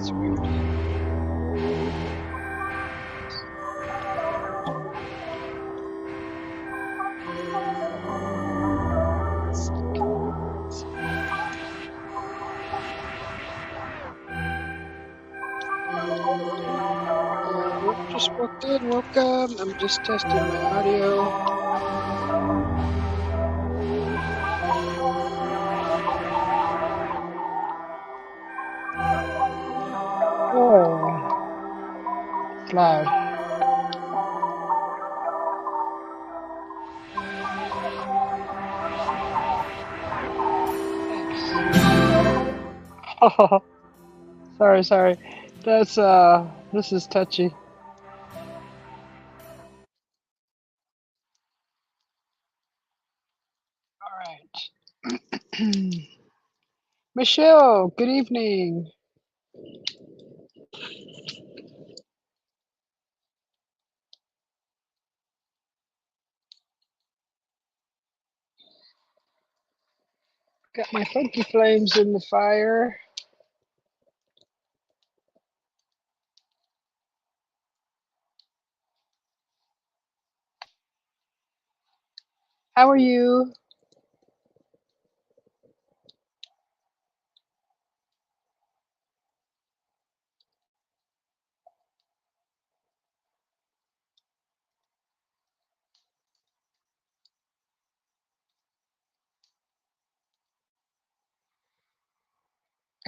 That's weird. Just walked in. Welcome. I'm just testing my audio. Oh, it's loud. Oh, sorry. That's this is touchy. All right. Michelle, good evening. Got my funky flames in the fire. How are you?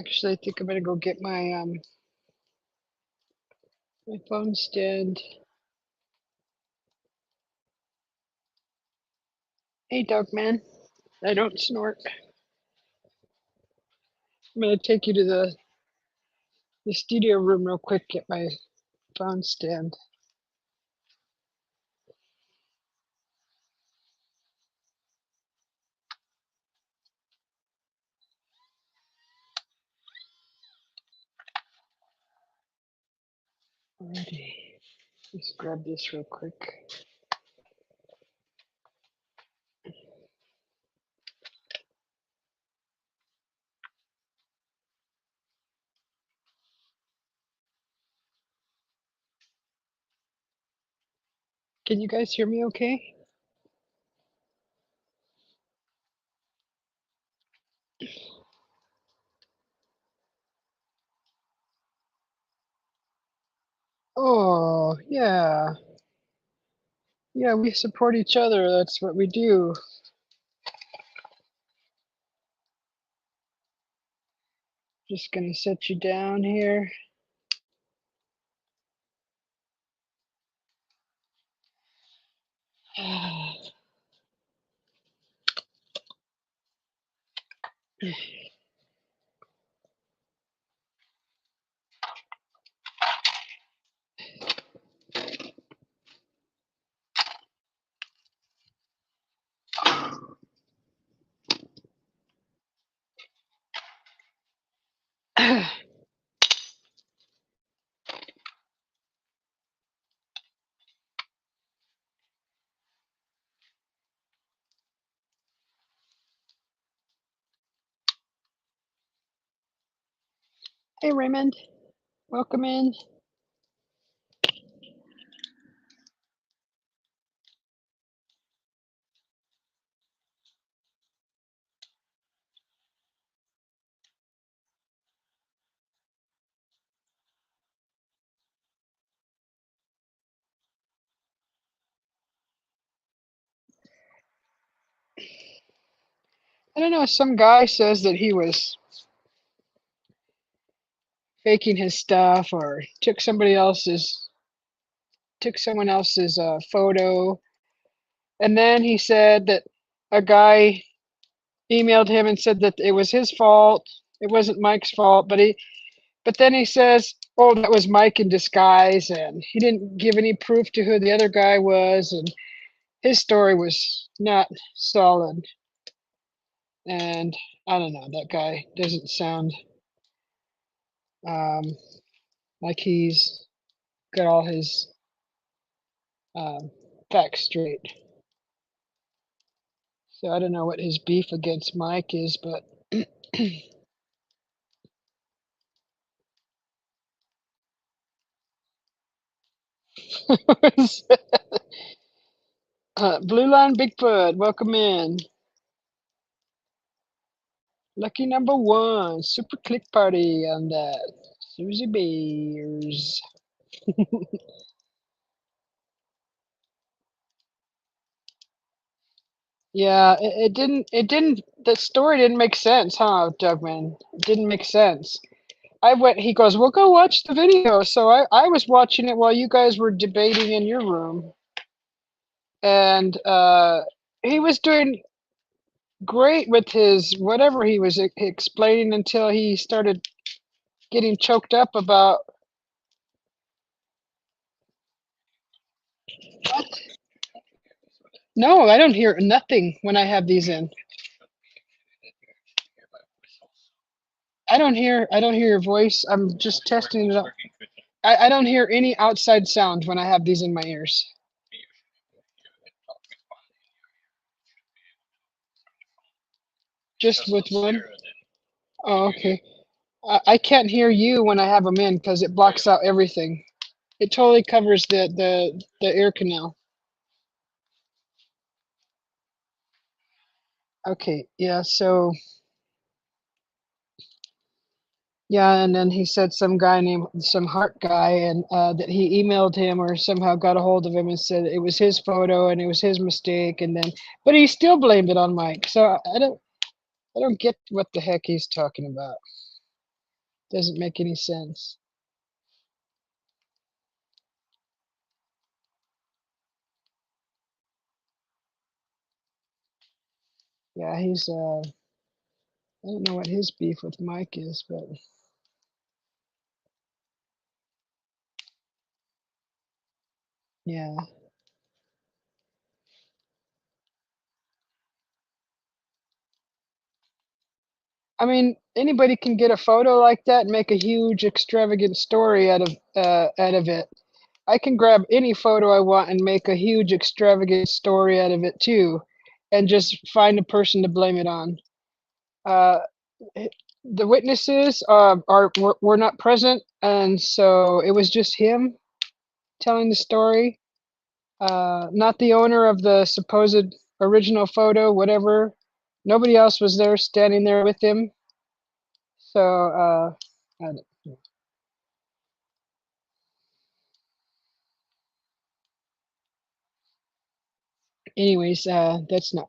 Actually, I think I'm gonna go get my phone stand. Hey, dog man. I don't snort. I'm gonna take you to the studio room real quick. Get my phone stand. Alrighty. Just grab this real quick. Can you guys hear me okay? Oh, yeah. Yeah, we support each other. That's what we do. Just gonna set you down here. Hey, Raymond. Welcome in. I don't know. Some guy says that he was faking his stuff or took someone else's photo, and then he said that a guy emailed him and said that it was his fault. It wasn't Mike's fault, but then he says, "Oh, that was Mike in disguise," and he didn't give any proof to who the other guy was, and his story was not solid. And I don't know, that guy doesn't sound um, like he's got all his um, facts straight. So I don't know what his beef against Mike is, but Blue Line Bigfoot, welcome in. Lucky number one, super click party on that. Susie Bears. Yeah, the story didn't make sense, huh, Dougman? It didn't make sense. He goes, well, go watch the video. So I was watching it while you guys were debating in your room. And he was doing great with his whatever he was explaining until he started getting choked up about what? No, I don't hear nothing when I have these in. I don't hear your voice. I'm just testing it out. I don't hear any outside sound when I have these in my ears. Just with one? Oh, okay. I can't hear you when I have them in because it blocks out everything. It totally covers the ear canal. Okay, yeah, so yeah, and then he said some Hart guy, and that he emailed him or somehow got a hold of him and said it was his photo and it was his mistake, and then but he still blamed it on Mike. So I don't get what the heck he's talking about. Doesn't make any sense. Yeah, he's I don't know what his beef with Mike is, but yeah. I mean, anybody can get a photo like that and make a huge extravagant story out of it. I can grab any photo I want and make a huge extravagant story out of it too, and just find a person to blame it on. Uh, the witnesses were not present, and so it was just him telling the story, not the owner of the supposed original photo, whatever. Nobody else was there standing there with him. So, I don't- anyways, that's not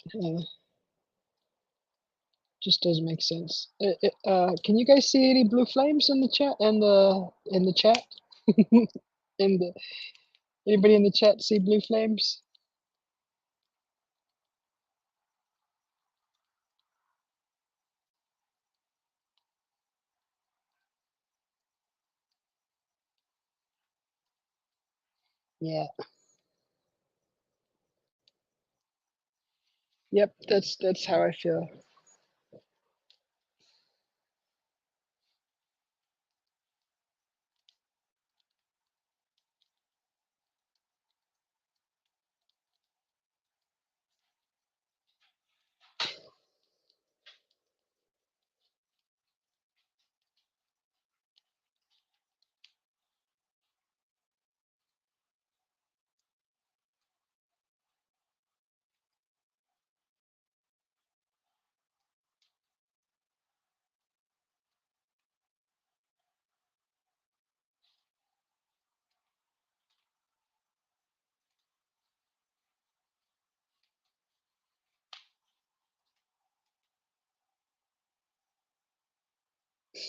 just doesn't make sense. Can you guys see any blue flames in the chat? In the chat? in the Anybody in the chat see blue flames? Yeah. Yep. That's how I feel.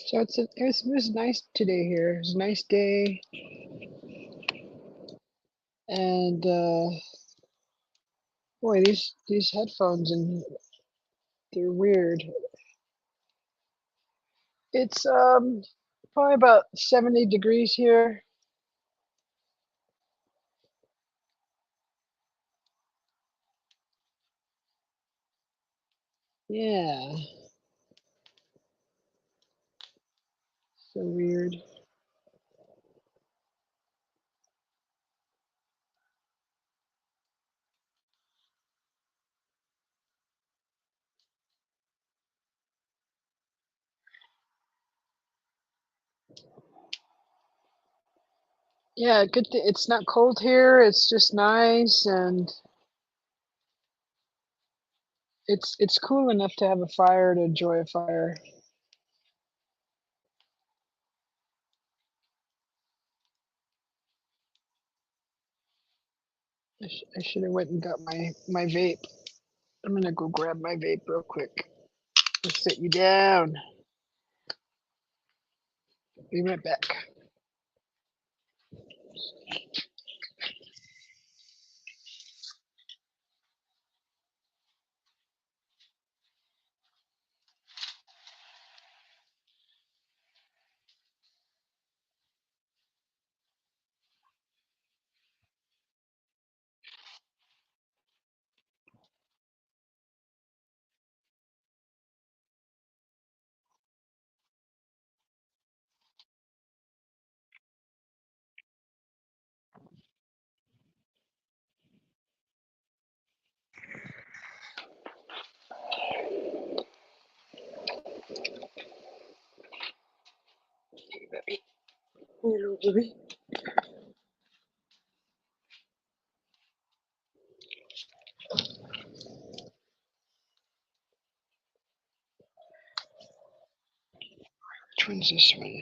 So it was nice today here. It was a nice day, and boy, these headphones and they're weird. It's probably about 70 degrees here. Yeah, so weird. Yeah, good. It's not cold here. It's just nice, and it's cool enough to have a fire to enjoy a fire. I should have went and got my vape. I'm gonna go grab my vape real quick. I'll sit you down. Be right back. Hello, baby. Which one's this one?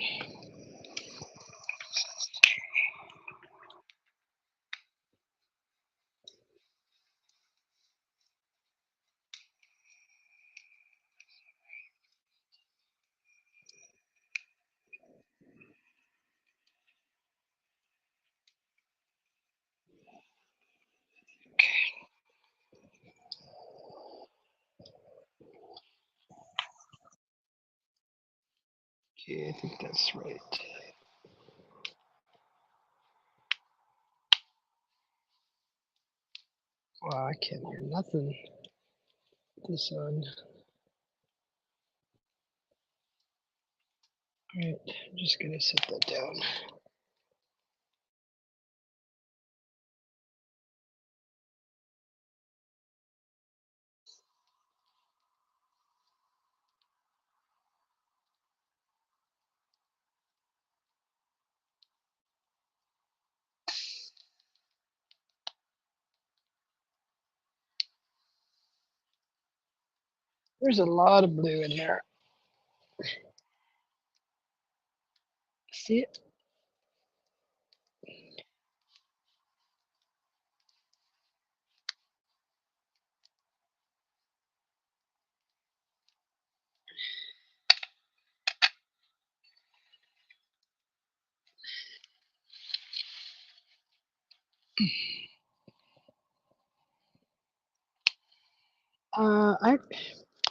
Okay, I think that's right. Wow, I can't hear nothing. This on. All right, I'm just gonna set that down. There's a lot of blue in there. See it?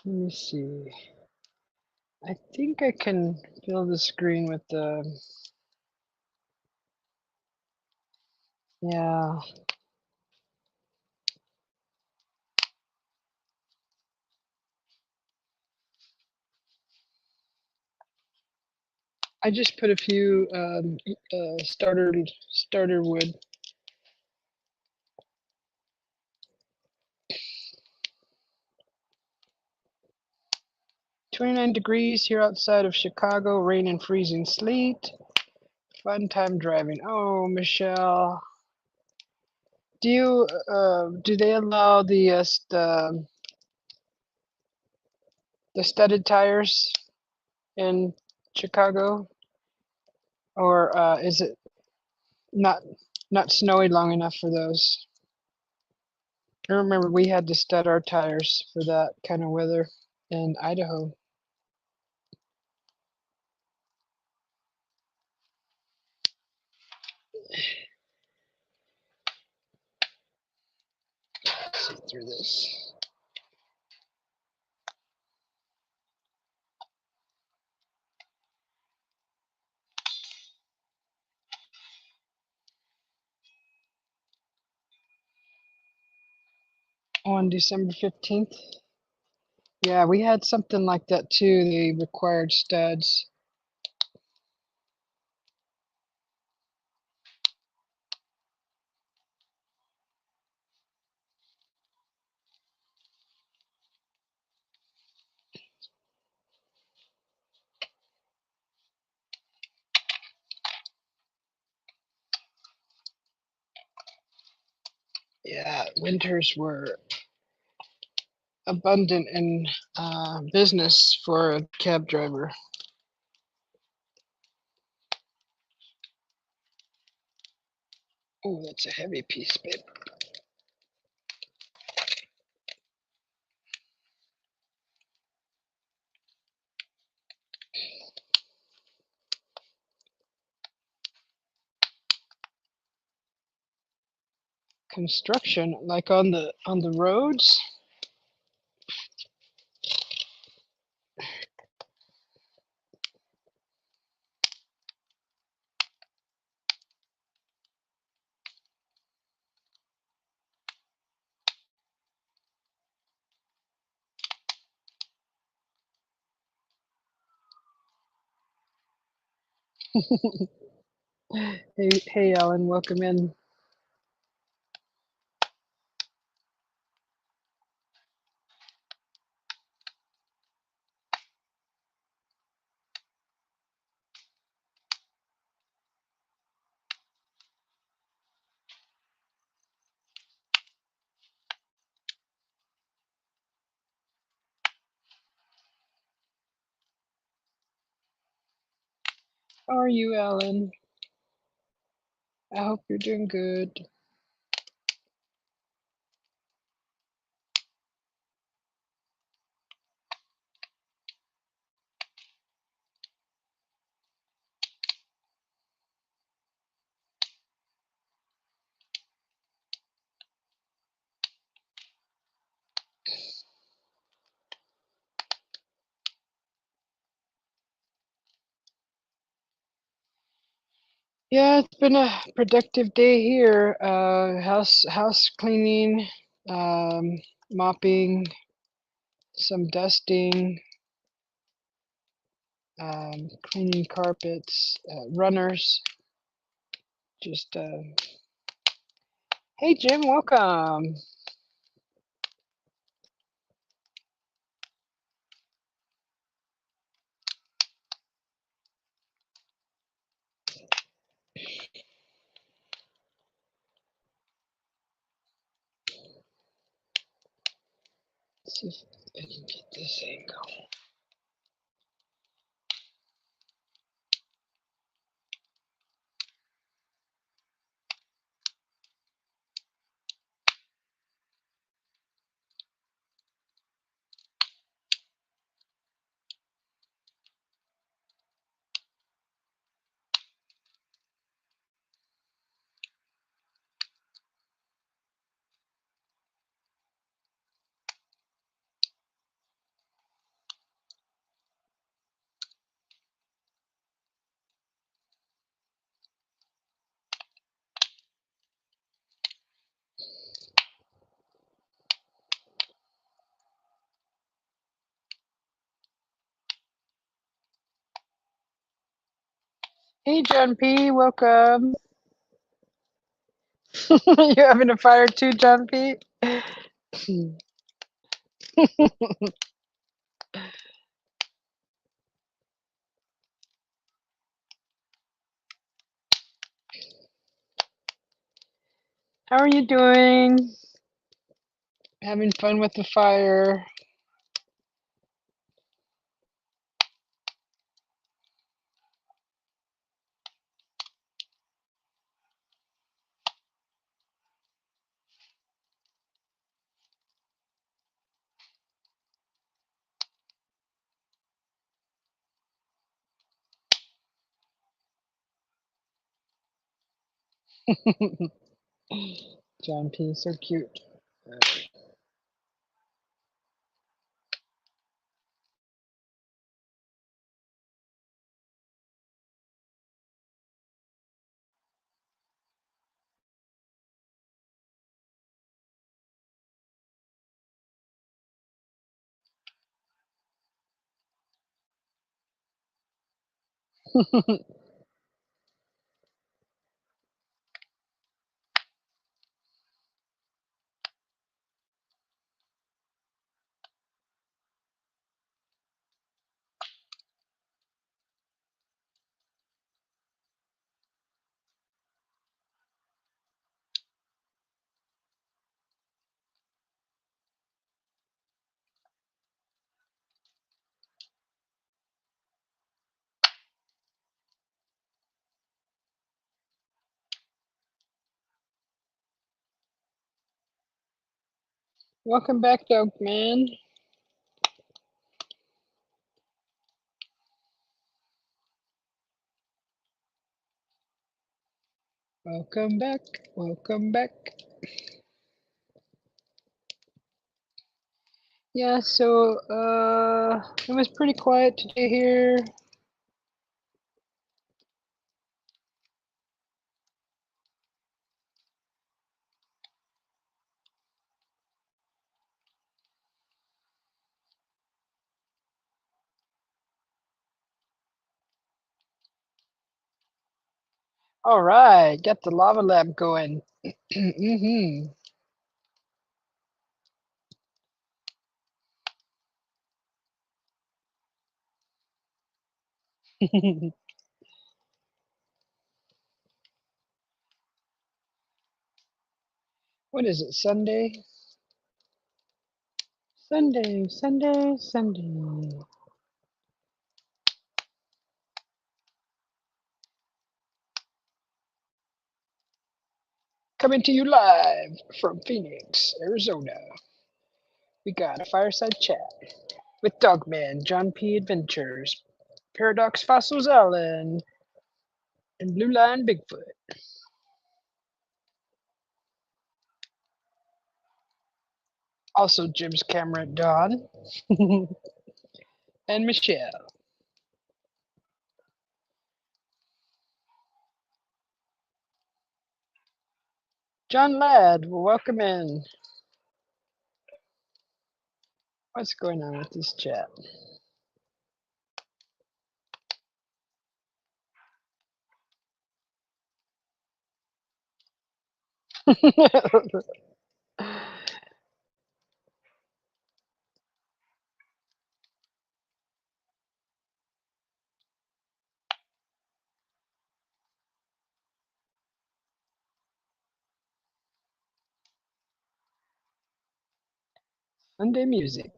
Let me see. I think I can fill the screen with the, yeah. I just put a few starter wood. 29 degrees here outside of Chicago, rain and freezing sleet. Fun time driving. Oh, Michelle, do they allow the studded tires in Chicago, or is it not not snowy long enough for those? I remember we had to stud our tires for that kind of weather in Idaho. Let's see through this. On December 15th. Yeah, we had something like that too. They required studs. Yeah, winters were abundant in business for a cab driver. Oh, that's a heavy piece, babe. Construction, like on the roads. Hey, Alan, welcome in. How are you, Alan? I hope you're doing good. Yeah, it's been a productive day here. House cleaning, mopping, some dusting, cleaning carpets, runners. Just hey, Jim, welcome. Let's see if I can get this angle. Hey, John P, welcome. You having a fire too, John P? How are you doing? Having fun with the fire? John P, so cute. Welcome back, Dog Man. Welcome back. Welcome back. Yeah, so it was pretty quiet today here. All right, got the lava lab going. hmm What is it? Sunday? Sunday, Sunday, Sunday. Coming to you live from Phoenix, Arizona. We got a fireside chat with Dogman, John P. Adventures, Paradox Fossils Allen, and Blue Line Bigfoot. Also Jim's camera at Dawn and Michelle. John Ladd, welcome in. What's going on with this chat? Sunday music.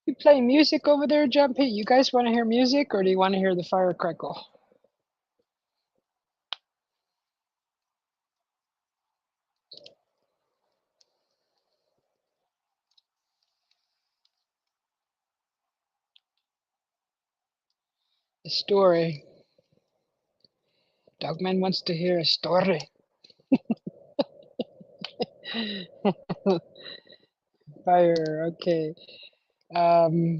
You play music over there, John P? You guys want to hear music or do you want to hear the fire crackle? A story. Dogman wants to hear a story. Fire, okay. Um,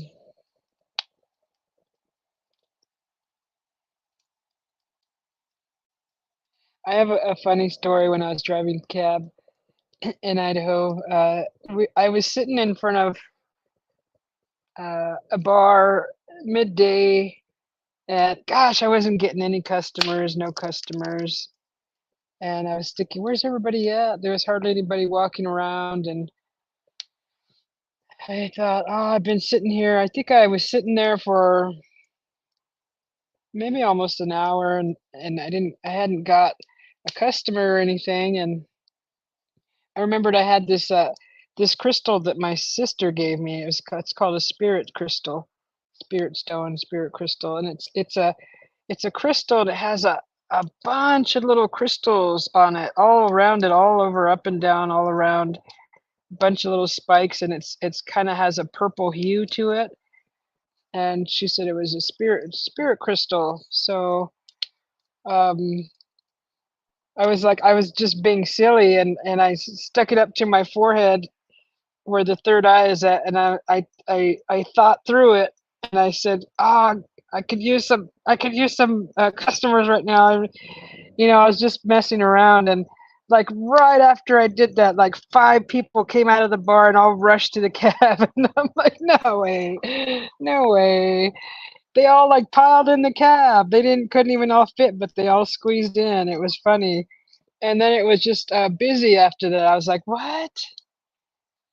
I have a funny story when I was driving cab in Idaho. I was sitting in front of a bar midday, and gosh, I wasn't getting any customers, no customers. And I was thinking, where's everybody at? There was hardly anybody walking around. And I thought, oh, I've been sitting here. I think I was sitting there for maybe almost an hour, and I hadn't got a customer or anything. And I remembered I had this crystal that my sister gave me. It's called a spirit crystal, spirit stone, spirit crystal, and it's a crystal that has a bunch of little crystals on it, all around it, all over, up and down, all around, bunch of little spikes, and it's kind of has a purple hue to it. And she said it was a spirit crystal. So um, I was just being silly, and I stuck it up to my forehead where the third eye is at, and I thought through it, and I said, "Ah, I could use some customers right now." I was just messing around, and like right after I did that, like five people came out of the bar and all rushed to the cab, and I'm like, "No way, no way!" They all like piled in the cab. They didn't couldn't even all fit, but they all squeezed in. It was funny, and then it was just busy after that. I was like, "What?"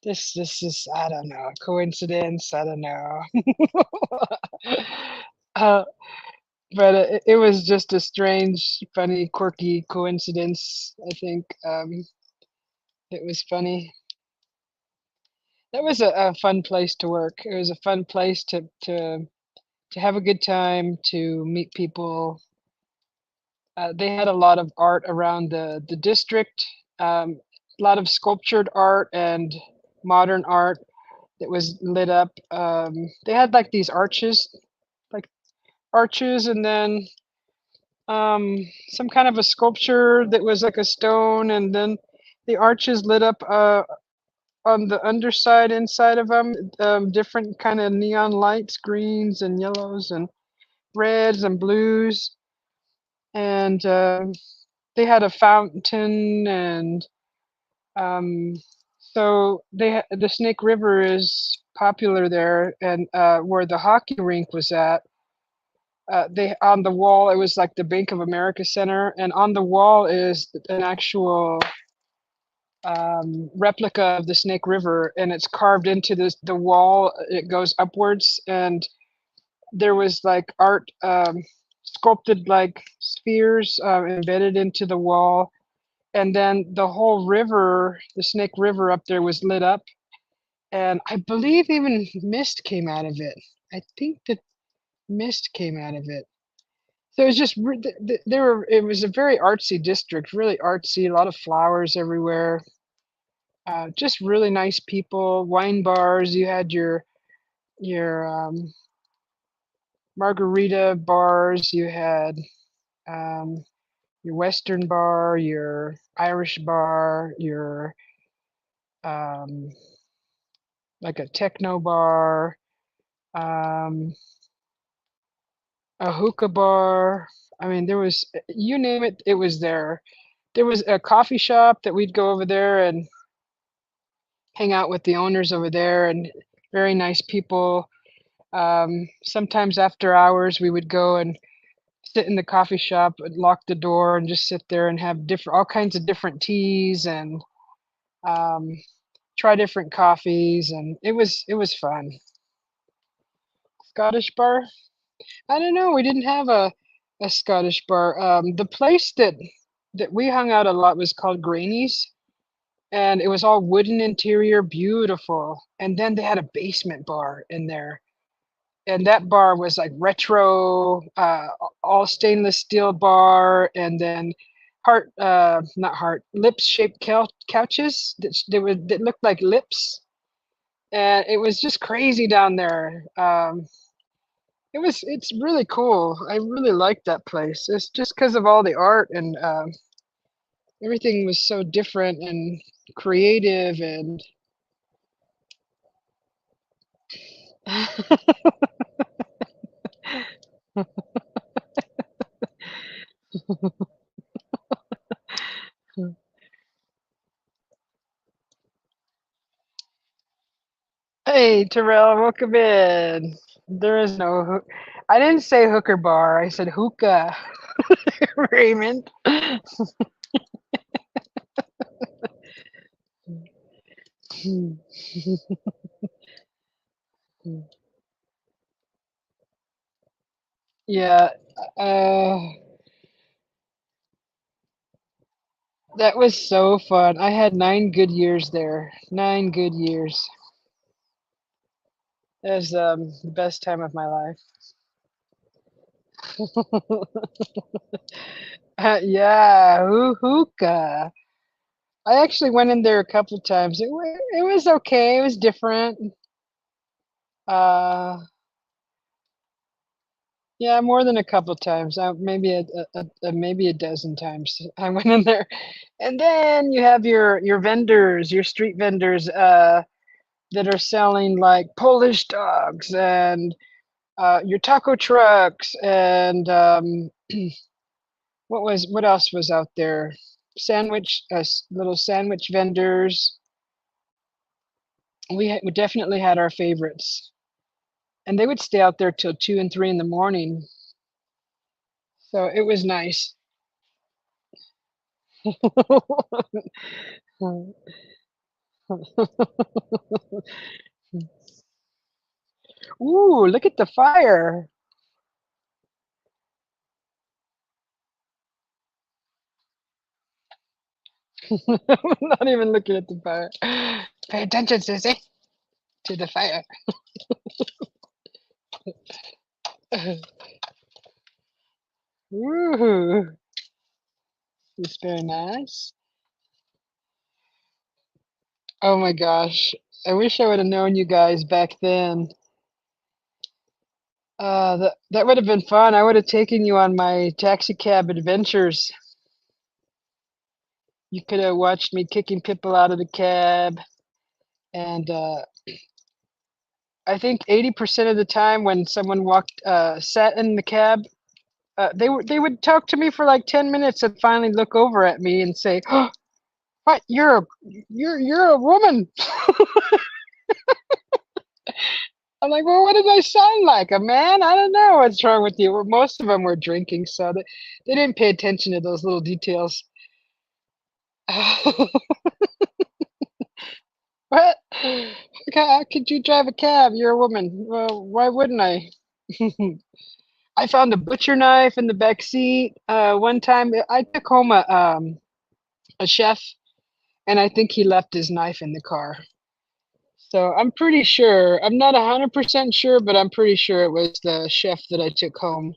This is, I don't know, coincidence. I don't know. uh, but it was just a strange, funny, quirky coincidence. I think it was funny. That was a fun place to work. It was a fun place to have a good time, to meet people. They had a lot of art around the district, a lot of sculptured art and modern art that was lit up. They had like these like arches, and then some kind of a sculpture that was like a stone, and then the arches lit up on the underside, inside of them, different kind of neon lights, greens and yellows and reds and blues, and they had a fountain, and um, so the Snake River is popular there, and where the hockey rink was at. They on the wall, it was like the Bank of America Center, and on the wall is an actual replica of the Snake River, and it's carved into the wall. It goes upwards, and there was like art, sculpted like spheres embedded into the wall, and then the whole river, the Snake River up there, was lit up, and I believe even mist came out of it. I think that mist came out of it. So it was just there were. It was a very artsy district, really artsy. A lot of flowers everywhere. Just really nice people. Wine bars. You had your margarita bars. You had um, your Western bar, your Irish bar, your um, like a techno bar, um, a hookah bar. I mean, there was, you name it, it was there. There was a coffee shop that we'd go over there and hang out with the owners over there, and very nice people. Sometimes after hours, we would go and sit in the coffee shop, and lock the door, and just sit there and have different, all kinds of different teas, and um, try different coffees, and it was fun. Scottish bar? I don't know. We didn't have a Scottish bar. The place that we hung out a lot was called Granny's, and it was all wooden interior, beautiful. And then they had a basement bar in there, and that bar was like retro, all stainless steel bar, and then not heart, lips shaped couches that looked like lips, and it was just crazy down there. It's really cool. I really liked that place. It's just because of all the art, and everything was so different and creative, and hey Terrell, welcome in. There is no I didn't say hooker bar. I said hookah. Raymond. Yeah, uh, that was so fun. I had 9 good years there. 9 good years. It was the best time of my life. Yeah, hookah. I actually went in there a couple times. It was okay. It was different. Uh, yeah, more than a couple times. Maybe maybe a dozen times I went in there. And then you have your vendors, your street vendors, that are selling like Polish dogs, and your taco trucks, and what else was out there? Little sandwich vendors. We definitely had our favorites, and they would stay out there till 2 and 3 in the morning. So it was nice. Ooh, look at the fire. Not even looking at the fire. Pay attention, Susie, to the fire. Ooh. It's very nice. Oh my gosh. I wish I would have known you guys back then. That would have been fun. I would have taken you on my taxi cab adventures. You could have watched me kicking people out of the cab, and I think 80% of the time when someone sat in the cab, they would talk to me for like 10 minutes and finally look over at me and say, "Oh, what? You're a woman." I'm like, "Well, what did I sound like? A man? I don't know what's wrong with you." Well, most of them were drinking, so they didn't pay attention to those little details. What? How could you drive a cab? You're a woman. Well, why wouldn't I? I found a butcher knife in the back seat. One time, I took home a chef, and I think he left his knife in the car. So I'm pretty sure. I'm not 100% sure, but I'm pretty sure it was the chef that I took home.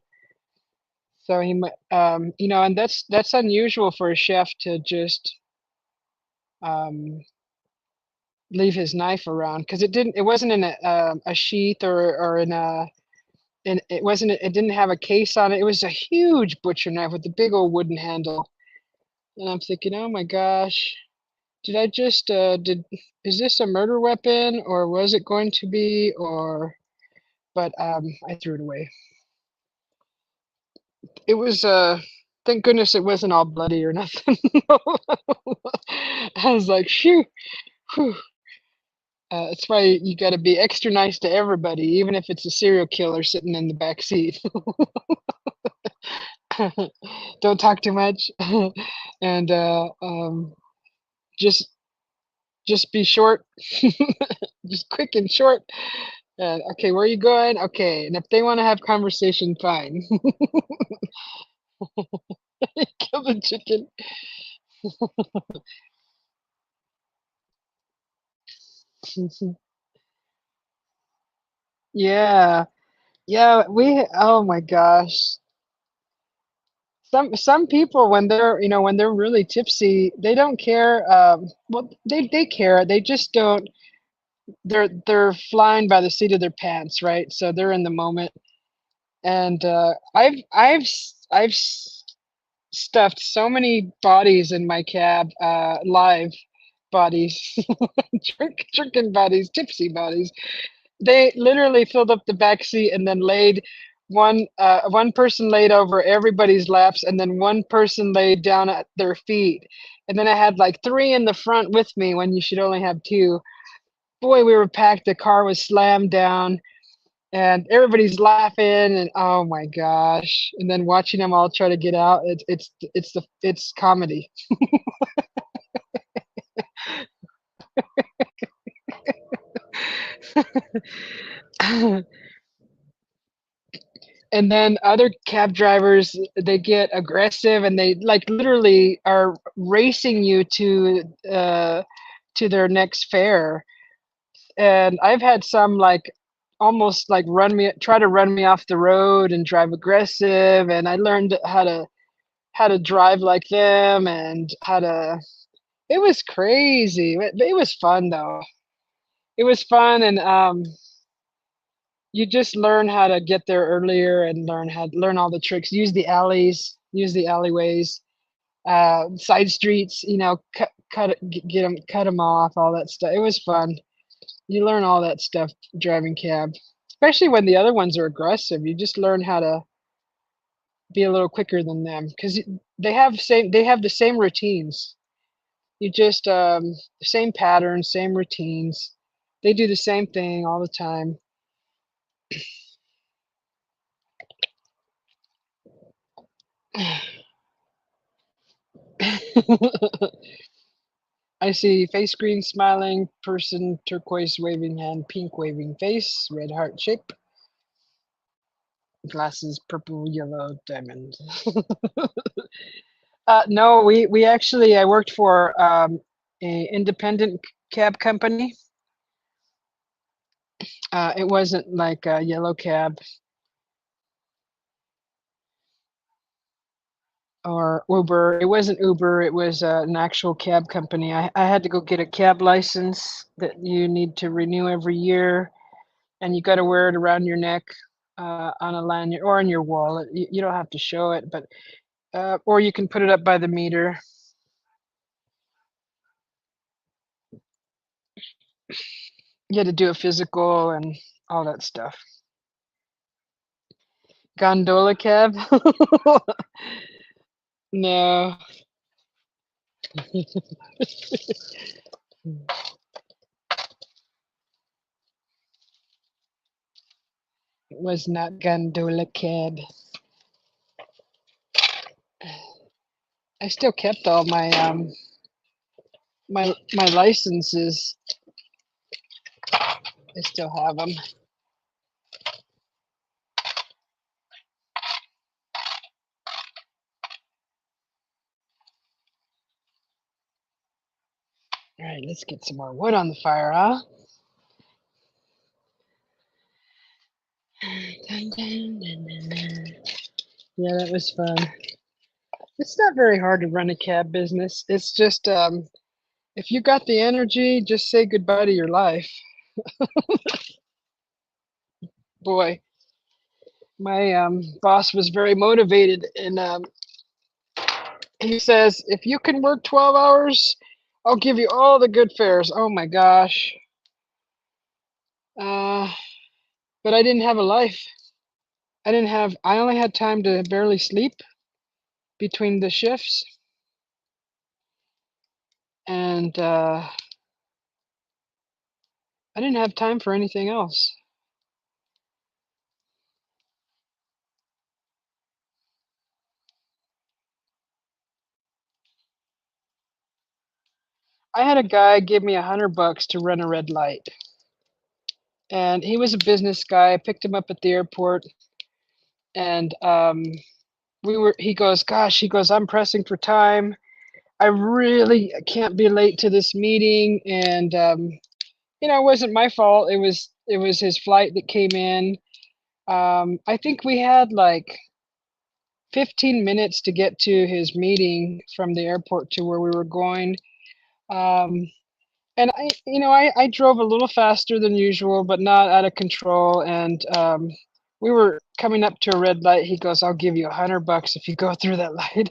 So he might, and that's unusual for a chef to just um, leave his knife around because it wasn't in a sheath or in a, and it didn't have a case on it. It was a huge butcher knife with a big old wooden handle. And I'm thinking, oh my gosh, did I just is this a murder weapon or was it going to be or? But I threw it away. It was thank goodness it wasn't all bloody or nothing. I was like, shoo, whew. That's why you got to be extra nice to everybody, even if it's a serial killer sitting in the back seat. Don't talk too much, and just just be short, just quick and short. Okay, where are you going? Okay, and if they want to have conversation, fine. Kill the chicken. Yeah, yeah. Oh my gosh. Some people when they're really tipsy, they don't care. Well, they care. They just don't. They're flying by the seat of their pants, right? So they're in the moment. And I've stuffed so many bodies in my cab, live bodies, drinking bodies, tipsy bodies. They literally filled up the back seat and then laid one person laid over everybody's laps and then one person laid down at their feet. And then I had like three in the front with me when you should only have two. Boy, we were packed. The car was slammed down and everybody's laughing and oh my gosh. And then watching them all try to get out, it's comedy. And then other cab drivers, they get aggressive and they like literally are racing you to their next fare. And I've had some like almost like try to run me off the road and drive aggressive. And I learned how to drive like them and it was crazy. It was fun though. It was fun and you just learn how to get there earlier and learn all the tricks. Use the alleyways, side streets. Cut them off, all that stuff. It was fun. You learn all that stuff driving cab, especially when the other ones are aggressive. You just learn how to be a little quicker than them because they have the same routines. You just same patterns, same routines. They do the same thing all the time. I see face green smiling person, turquoise waving hand, pink waving face, red heart shape, glasses purple, yellow, diamond. No, we actually I worked for a independent cab company. It wasn't like a yellow cab. or Uber. It wasn't Uber, it was an actual cab company. I had to go get a cab license that you need to renew every year, and you got to wear it around your neck on a lanyard or on your wallet. You don't have to show it, but or you can put it up by the meter. You had to do a physical and all that stuff. Gondola cab? No, it was not gondola cab. I still kept all my licenses. I still have them. All right, let's get some more wood on the fire, huh? Dun, dun, dun, dun, dun. Yeah, that was fun. It's not very hard to run a cab business. It's just if you got the energy, just say goodbye to your life. Boy, my boss was very motivated, and he says, if you can work 12 hours, I'll give you all the good fares. Oh my gosh. Uh, but I didn't have a life. I only had time to barely sleep between the shifts. And I didn't have time for anything else. I had a guy give me $100 to run a red light. And he was a business guy. I picked him up at the airport, and he goes, gosh, he goes, I'm pressing for time. I really can't be late to this meeting. And it wasn't my fault. It was his flight that came in. I think we had like 15 minutes to get to his meeting from the airport to where we were going. Um, and I drove a little faster than usual, but not out of control. And we were coming up to a red light. He goes, I'll give you $100 if you go through that light.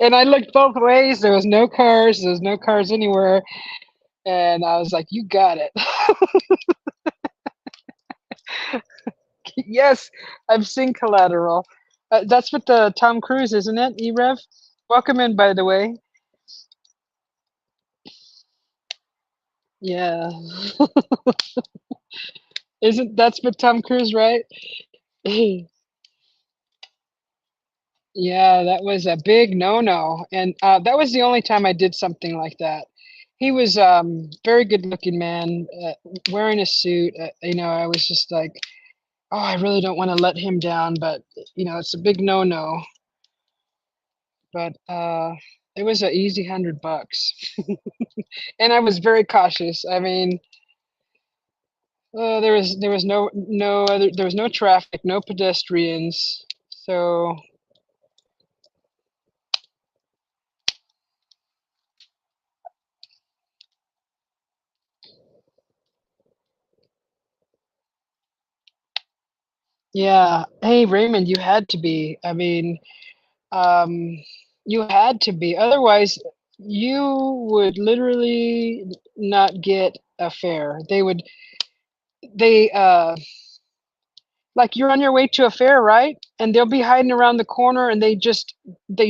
And I looked both ways. There was no cars. There was no cars anywhere. And I was like, you got it. Yes, I've seen Collateral. That's with the Tom Cruise, isn't it, E-Rev? Welcome in, by the way. Yeah. Isn't that's with Tom Cruise, right? Yeah, that was a big no-no, and that was the only time I did something like that. He was very good-looking man, wearing a suit. I was just like, oh, I really don't want to let him down, but it's a big no-no. But it was an easy $100, and I was very cautious. I mean, there was no other there was no traffic, no pedestrians, so yeah. Hey, Raymond, you had to be. I mean, um, you had to be. Otherwise, you would literally not get a fare. They like you're on your way to a fair, right? And they'll be hiding around the corner, and they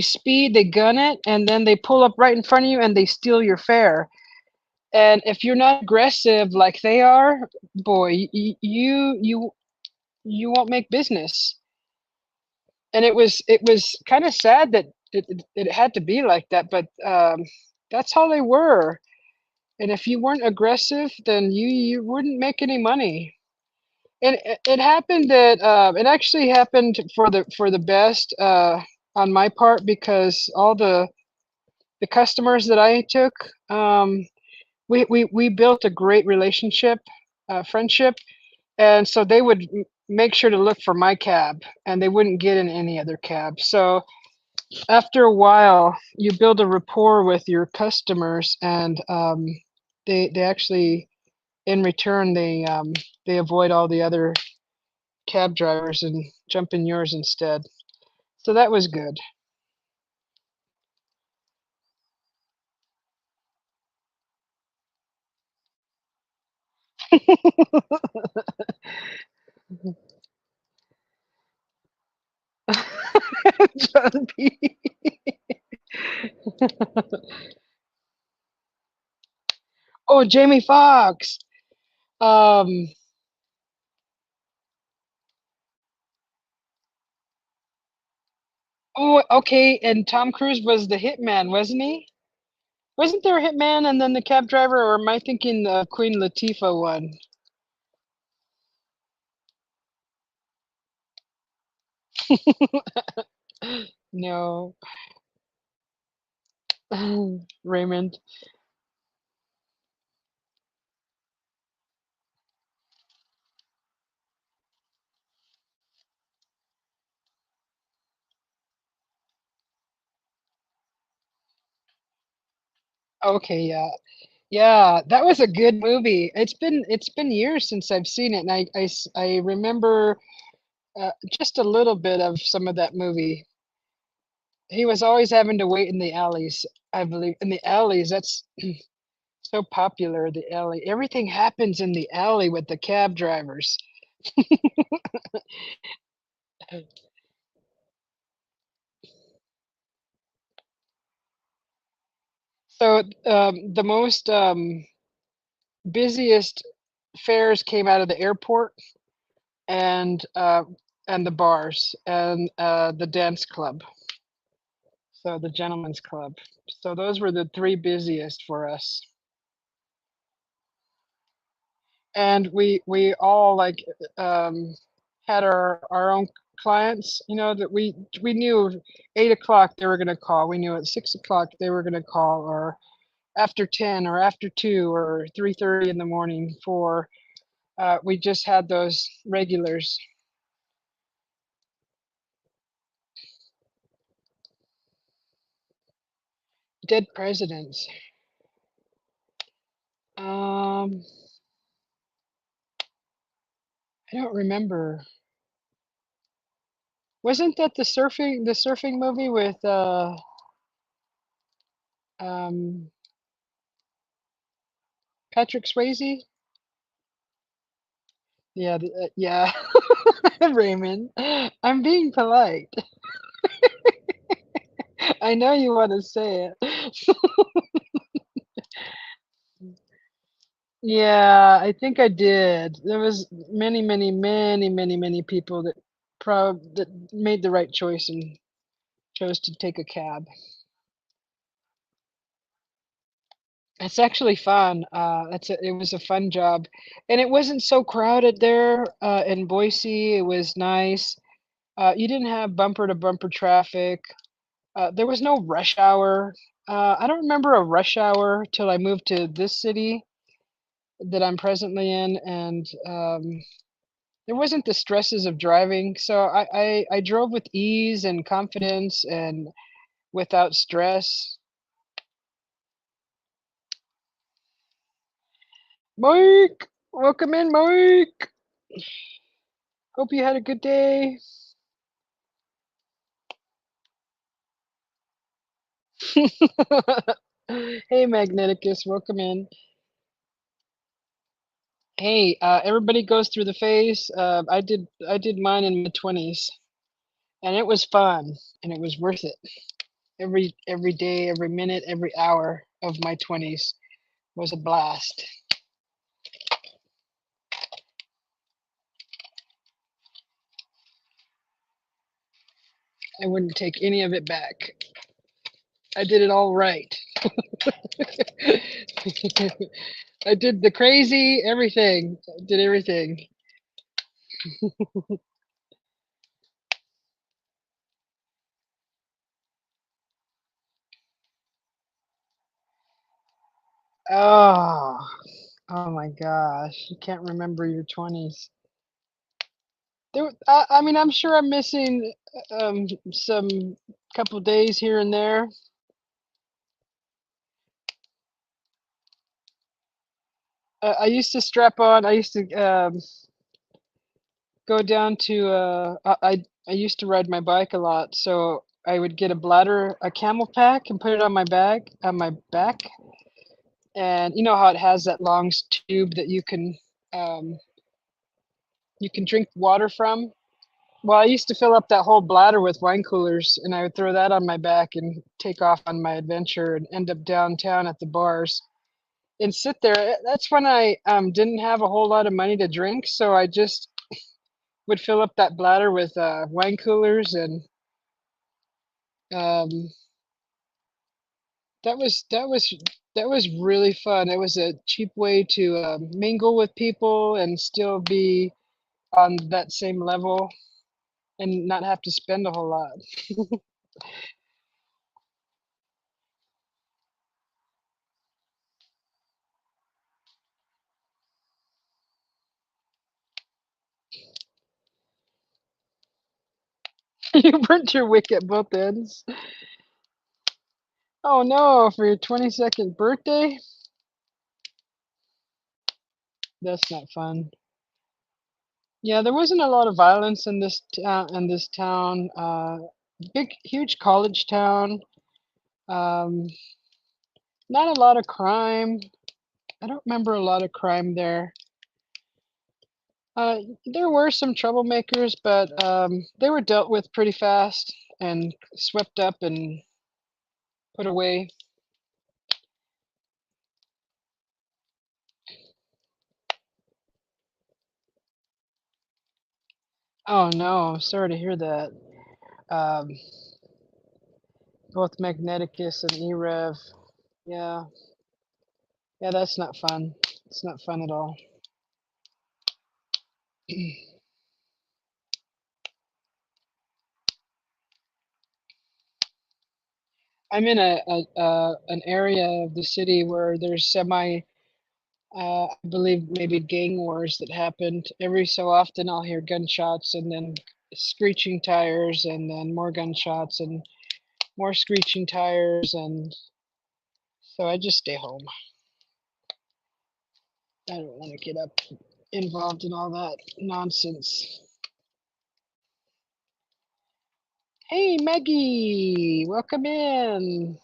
speed, they gun it, and then they pull up right in front of you and they steal your fare. And if you're not aggressive like they are, boy, you won't make business. And it was kind of sad that it had to be like that, but that's how they were. And if you weren't aggressive, then you wouldn't make any money. And it happened that it actually happened for the best on my part, because all the customers that I took, we built a great relationship, friendship, and so they would make sure to look for my cab, and they wouldn't get in any other cab. So After a while, you build a rapport with your customers, and they actually, in return, they avoid all the other cab drivers and jump in yours instead. So that was good. John P. Oh, Jamie Foxx. Um, oh, okay. And Tom Cruise was the hitman, wasn't he? Wasn't there a hitman and then the cab driver, or am I thinking the Queen Latifah one? No. Raymond. Okay, yeah. Yeah, that was a good movie. It's been years since I've seen it, and I remember just a little bit of some of that movie. He was always having to wait in the alleys, I believe. In the alleys, that's so popular, the alley. Everything happens in the alley with the cab drivers. So the most busiest fares came out of the airport and the bars and the dance club. So the gentlemen's club. So those were the three busiest for us. And we all like had our own clients, that we knew 8 o'clock they were gonna call. We knew at 6 o'clock they were gonna call, or after 10 or after 2 or 3:30 in the morning for we just had those regulars. Dead presidents. Um I don't remember. Wasn't that the surfing movie with um Patrick Swayze? Yeah, yeah. Raymond. I'm being polite. I know you want to say it. Yeah, I think I did. There was many, many, many, many, many people that made the right choice and chose to take a cab. It's actually fun. It was a fun job, and it wasn't so crowded there in Boise. It was nice. You didn't have bumper to bumper traffic. There was no rush hour. I don't remember a rush hour till I moved to this city that I'm presently in, and there wasn't the stresses of driving. So I drove with ease and confidence and without stress. Mike, welcome in, Mike. Hope you had a good day. Hey, Magneticus, welcome in. Hey, everybody goes through the phase. I did mine in my 20s, and it was fun, and it was worth it. Every day, every minute, every hour of my 20s was a blast. I wouldn't take any of it back. I did it all right. I did the crazy everything. I did everything. Oh, oh my gosh. You can't remember your 20s. I mean, I'm sure I'm missing some couple days here and there. I used to strap on. I used to go down to. I used to ride my bike a lot, so I would get a bladder, a camel pack, and put it on my bag, on my back. And you know how it has that long tube that um, you can drink water from. Well, I used to fill up that whole bladder with wine coolers, and I would throw that on my back and take off on my adventure and end up downtown at the bars and sit there. That's when I didn't have a whole lot of money to drink, so I just would fill up that bladder with wine coolers, and um, that was really fun. It was a cheap way to mingle with people and still be on that same level and not have to spend a whole lot. You burnt your wick at both ends. Oh no, for your 22nd birthday? That's not fun. Yeah, there wasn't a lot of violence in this town. Big, huge college town. Um, Not a lot of crime. I don't remember a lot of crime there. There were some troublemakers, but they were dealt with pretty fast and swept up and put away. Oh no, sorry to hear that. Um, Both Magneticus and Erev. Yeah, yeah, that's not fun. It's not fun at all. I'm in an area of the city where there's I believe maybe gang wars that happened. Every so often I'll hear gunshots and then screeching tires and then more gunshots and more screeching tires, and so I just stay home. I don't want to get up involved in all that nonsense. Hey Maggie, welcome in.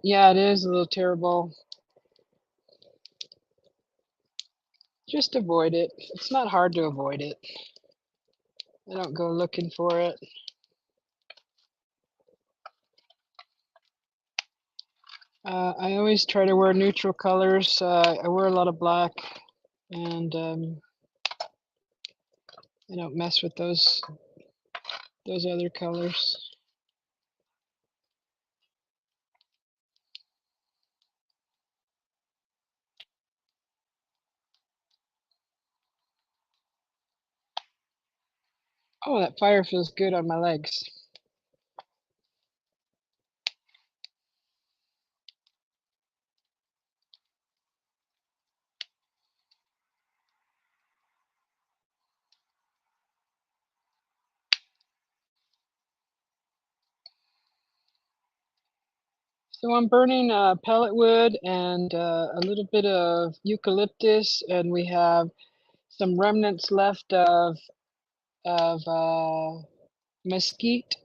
Yeah, it is a little terrible. Just avoid it. It's not hard to avoid it. I don't go looking for it. I always try to wear neutral colors. I wear a lot of black, and I don't mess with those other colors. Oh, that fire feels good on my legs. So I'm burning pellet wood and a little bit of eucalyptus, and we have some remnants left of mesquite.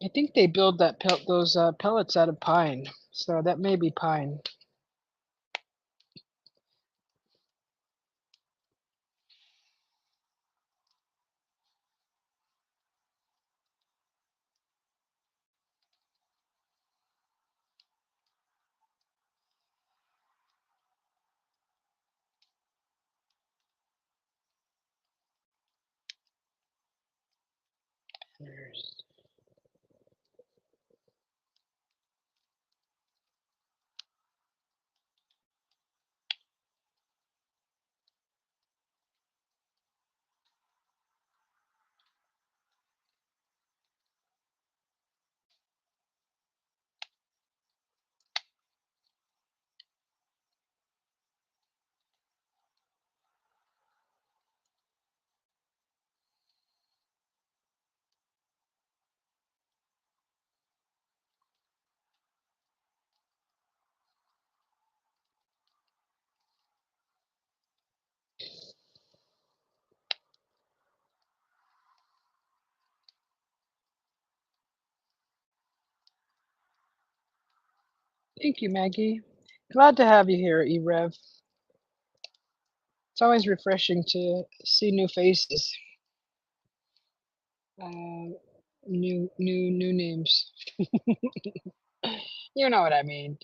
I think they build those pellets out of pine, so that may be pine. Thank you, Maggie. Glad to have you here, Erev. It's always refreshing to see new faces, uh, new names. You know what I mean.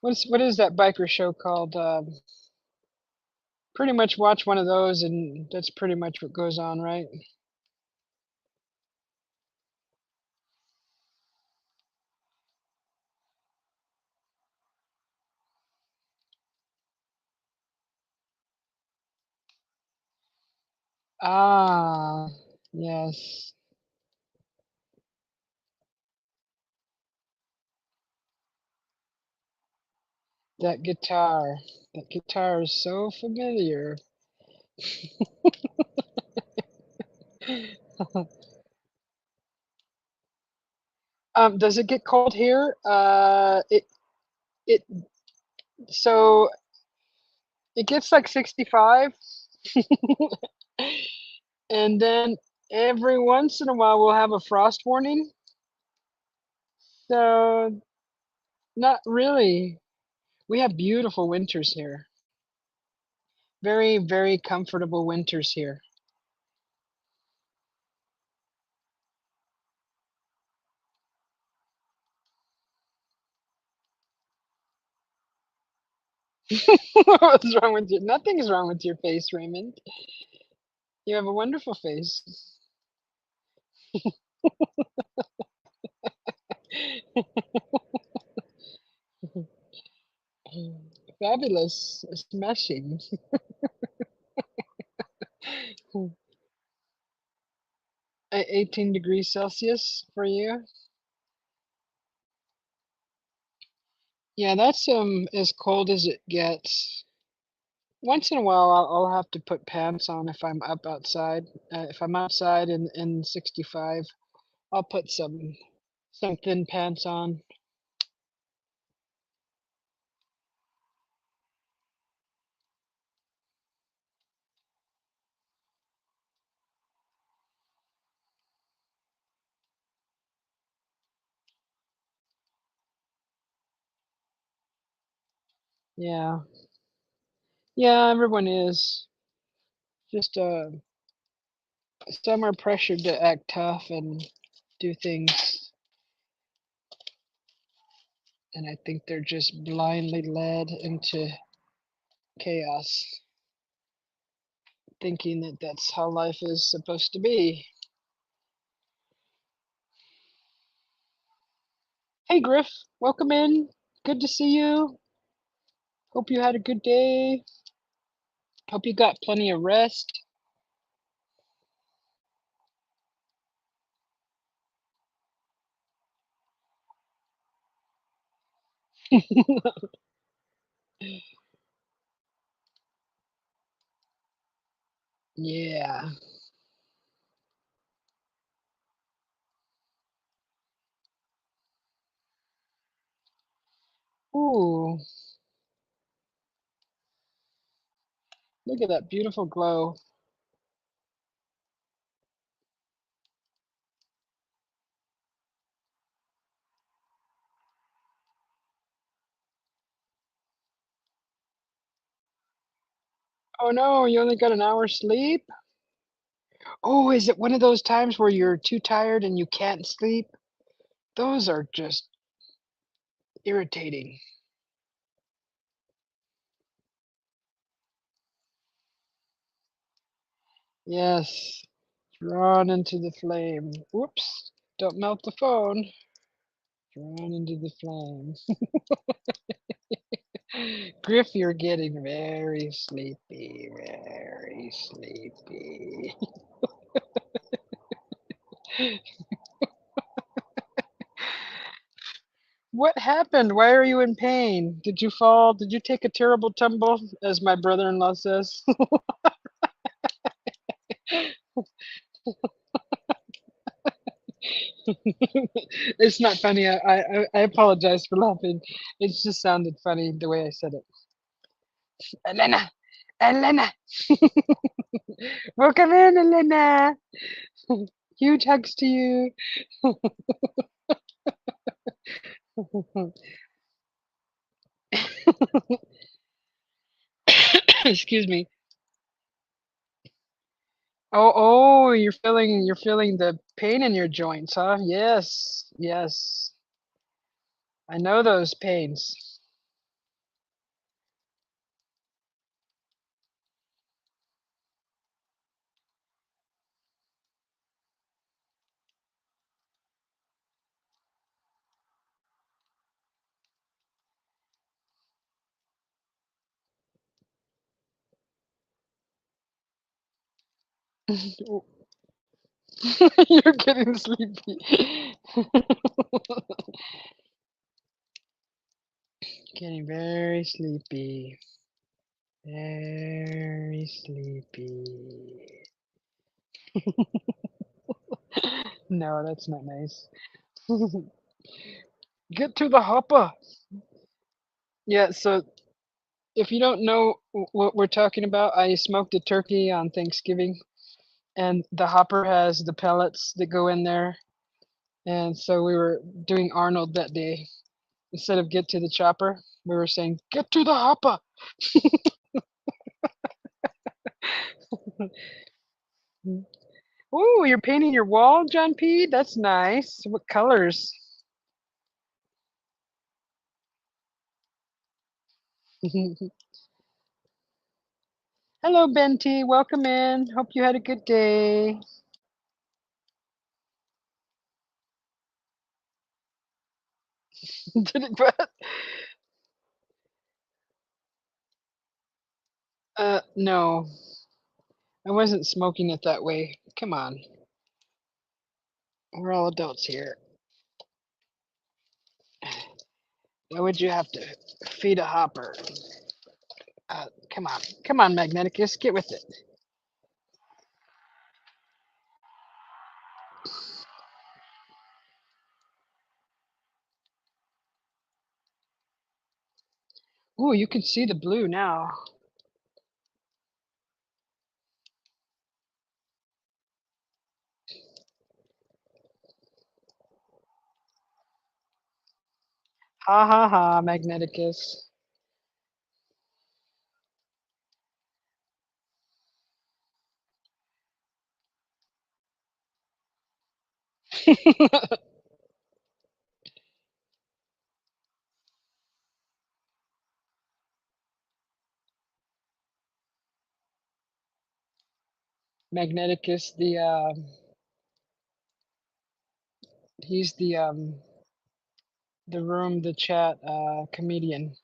What is that biker show called? Pretty much watch one of those, and that's pretty much what goes on, right? Ah, yes. That guitar. That guitar is so familiar. Does it get cold here? It so it gets like 65, and then every once in a while we'll have a frost warning. So not really. We have beautiful winters here. Very, very comfortable winters here. What's wrong with you? Nothing's wrong with your face, Raymond. You have a wonderful face. Fabulous. Smashing. 18 degrees Celsius for you? Yeah, that's as cold as it gets. Once in a while, I'll have to put pants on if I'm up outside. If I'm outside in 65, I'll put some thin pants on. Yeah, yeah, everyone is. Just some are pressured to act tough and do things, and I think they're just blindly led into chaos, thinking that that's how life is supposed to be. Hey, Griff, welcome in. Good to see you. Hope you had a good day. Hope you got plenty of rest. Yeah. Ooh, look at that beautiful glow. Oh no, you only got an hour's sleep? Oh, is it one of those times where you're too tired and you can't sleep? Those are just irritating. Yes, drawn into the flame. Whoops, don't melt the phone. Drawn into the flame. Griff, you're getting very sleepy, very sleepy. What happened? Why are you in pain? Did you fall? Did you take a terrible tumble, as my brother-in-law says? It's not funny. I apologize for laughing. It just sounded funny the way I said it. Elena, Elena, welcome in, Elena. Huge hugs to you. Excuse me. Oh, you're feeling the pain in your joints, huh? Yes, yes. I know those pains. You're getting sleepy. Getting very sleepy. Very sleepy. No, that's not nice. Get to the hopper. Yeah, so if you don't know what we're talking about, I smoked a turkey on Thanksgiving, and the hopper has the pellets that go in there. And so we were doing Arnold that day. Instead of get to the chopper, we were saying, get to the hopper. Oh, you're painting your wall, John P? That's nice. What colors? Hello, Benty. Welcome in. Hope you had a good day. Did it what? No, I wasn't smoking it that way. Come on. We're all adults here. Why would you have to feed a hopper? Come on. Come on, Magneticus. Get with it. Ooh, you can see the blue now. Ha ha ha, Magneticus. Magneticus, he's the room, the chat comedian.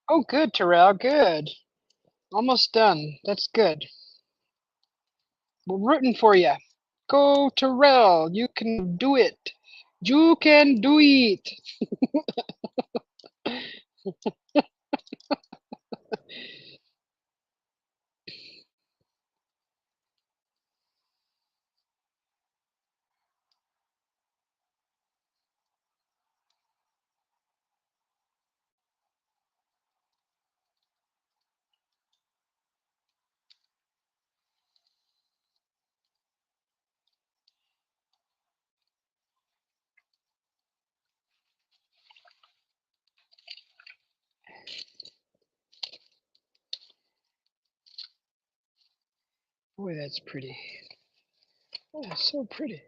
Oh, good, Terrell. Good. Almost done. That's good. We're rooting for you. Go, Terrell. You can do it. You can do it. Boy, that's pretty. Oh, that's so pretty.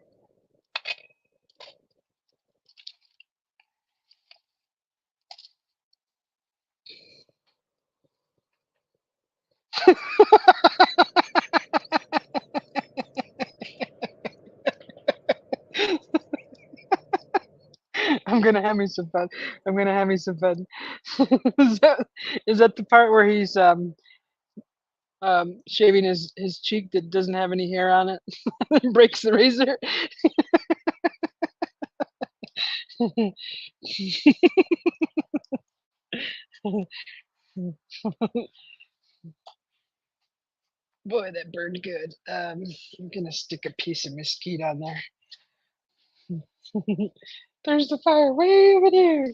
I'm gonna have me some fun. I'm gonna have me some fun. is that is that the part where he's shaving his cheek that doesn't have any hair on it. Breaks the razor. Boy, that burned good. I'm gonna stick a piece of mesquite on there. There's the fire way over there.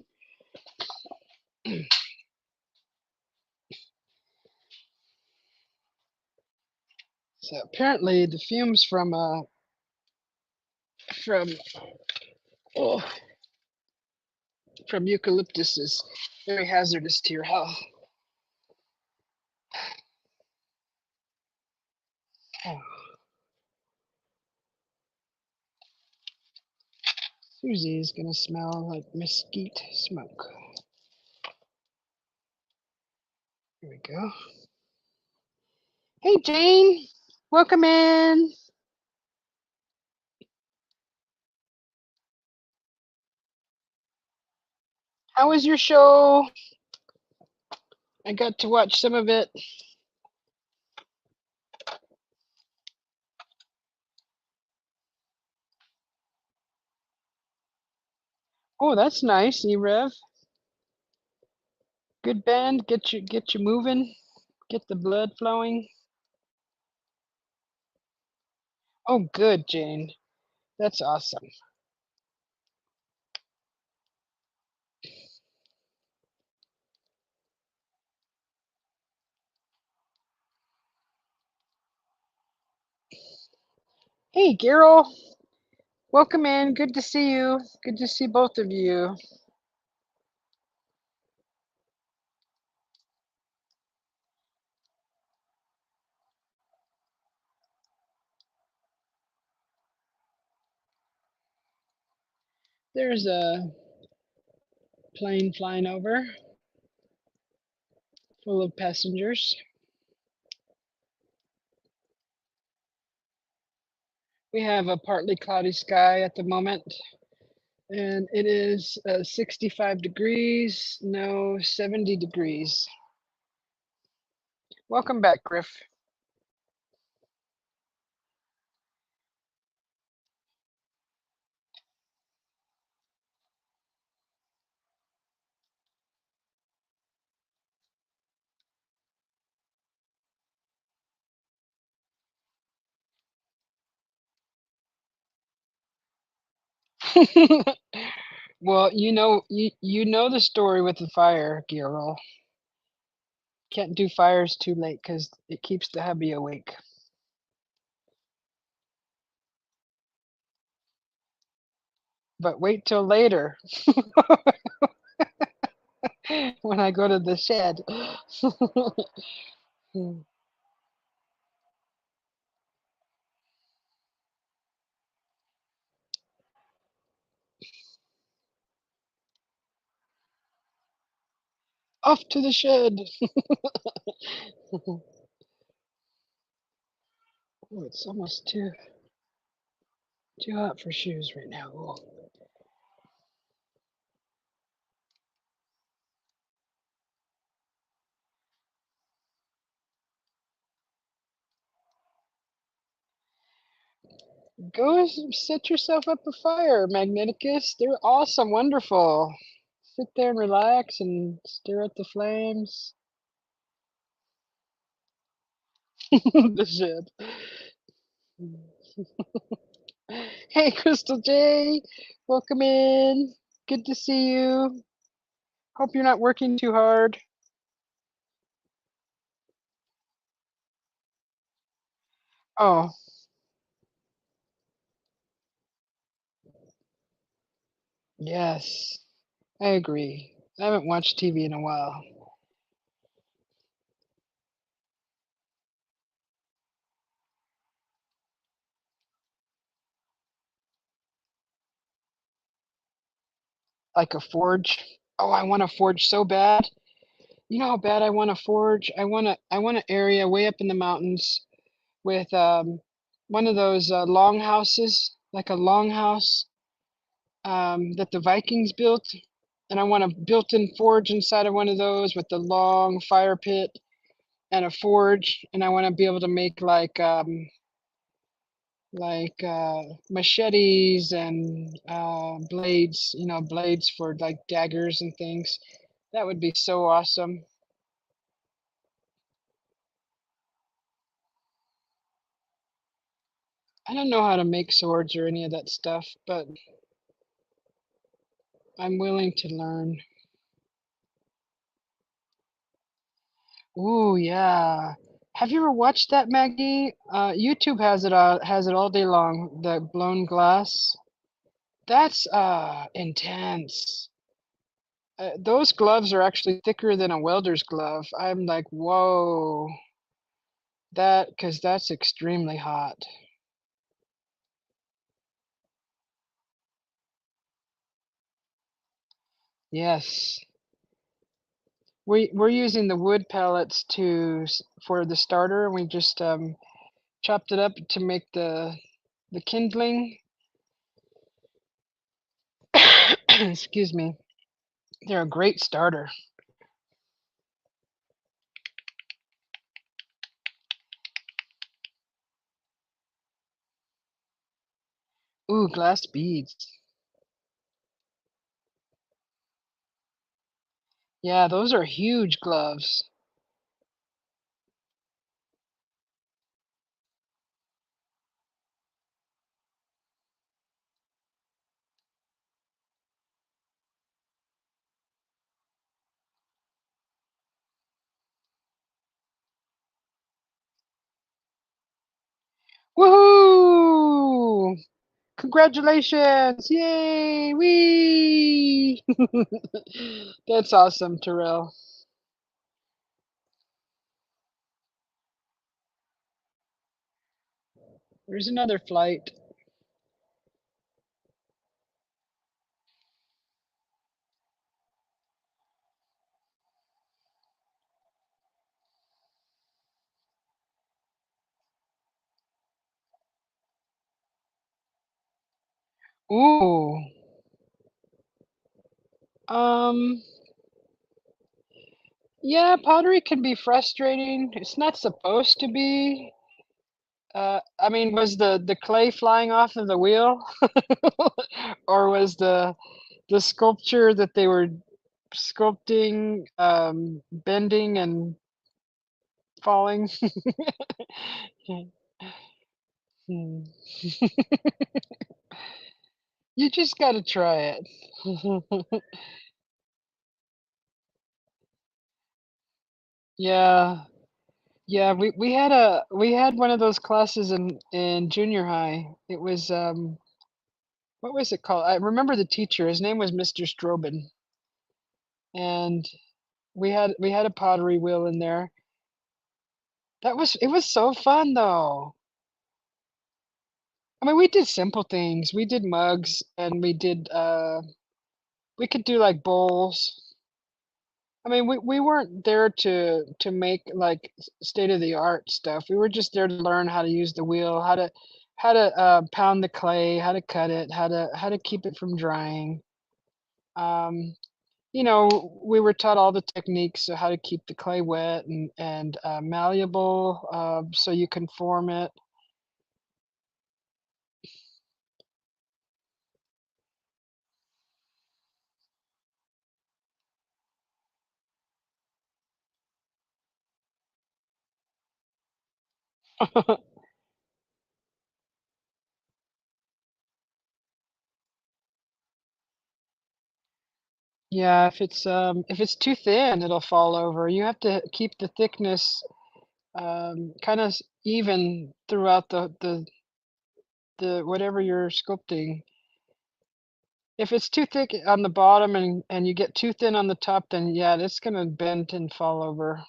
So apparently the fumes from oh, from eucalyptus is very hazardous to your health. Oh, Susie is gonna smell like mesquite smoke. Here we go. Hey Jane, welcome in. How was your show? I got to watch some of it. Oh, that's nice, E-Rev. Good band. Get you moving. Get the blood flowing. Oh, good, Jane. That's awesome. Hey, Carol. Welcome in. Good to see you. Good to see both of you. There's a plane flying over full of passengers. We have a partly cloudy sky at the moment, and it is 65 degrees, no, 70 degrees. Welcome back, Griff. Well, you know the story with the fire, Giro. Can't do fires too late because it keeps the hubby awake. But wait till later when I go to the shed. Off to the shed. Oh, it's almost too hot for shoes right now. Oh. Go set yourself up a fire, Magneticus. They're awesome, wonderful. Sit there and relax and stare at the flames. The shed. Hey, Crystal J, welcome in. Good to see you. Hope you're not working too hard. Oh, yes, I agree. I haven't watched TV in a while. Like a forge. Oh, I want to forge so bad. You know how bad I want to forge? I want an area way up in the mountains with one of those long houses, like a long house that the Vikings built. And I want a built-in forge inside of one of those with the long fire pit and a forge, and I want to be able to make like machetes and blades, you know, blades for like daggers and things. That would be so awesome. I don't know how to make swords or any of that stuff, but I'm willing to learn. Ooh, yeah. Have you ever watched that, Maggie? YouTube has it all day long. The blown glass. That's intense. Those gloves are actually thicker than a welder's glove. I'm like, whoa, that because that's extremely hot. Yes, we're using the wood pellets for the starter, and we just chopped it up to make the kindling. Excuse me. They're a great starter. Ooh, glass beads. Yeah, those are huge gloves. Woohoo! Congratulations! Yay! Wee! That's awesome, Terrell. There's another flight. Ooh. Um, yeah, pottery can be frustrating. It's not supposed to be. I mean, was the clay flying off of the wheel? Or was the sculpture that they were sculpting bending and falling? Hmm. You just got to try it. Yeah. Yeah, we had one of those classes in junior high. It was what was it called? I remember the teacher. His name was Mr. Strobin, and we had a pottery wheel in there. It was so fun though. I mean, we did simple things. We did mugs and we could do like bowls. I mean, we weren't there to make like state of the art stuff. We were just there to learn how to use the wheel, how to pound the clay, how to cut it, how to keep it from drying. Um, you know, we were taught all the techniques of how to keep the clay wet and malleable, so you can form it. Yeah, if it's too thin, it'll fall over. You have to keep the thickness kind of even throughout the whatever you're sculpting. If it's too thick on the bottom and you get too thin on the top, then yeah, it's gonna bend and fall over.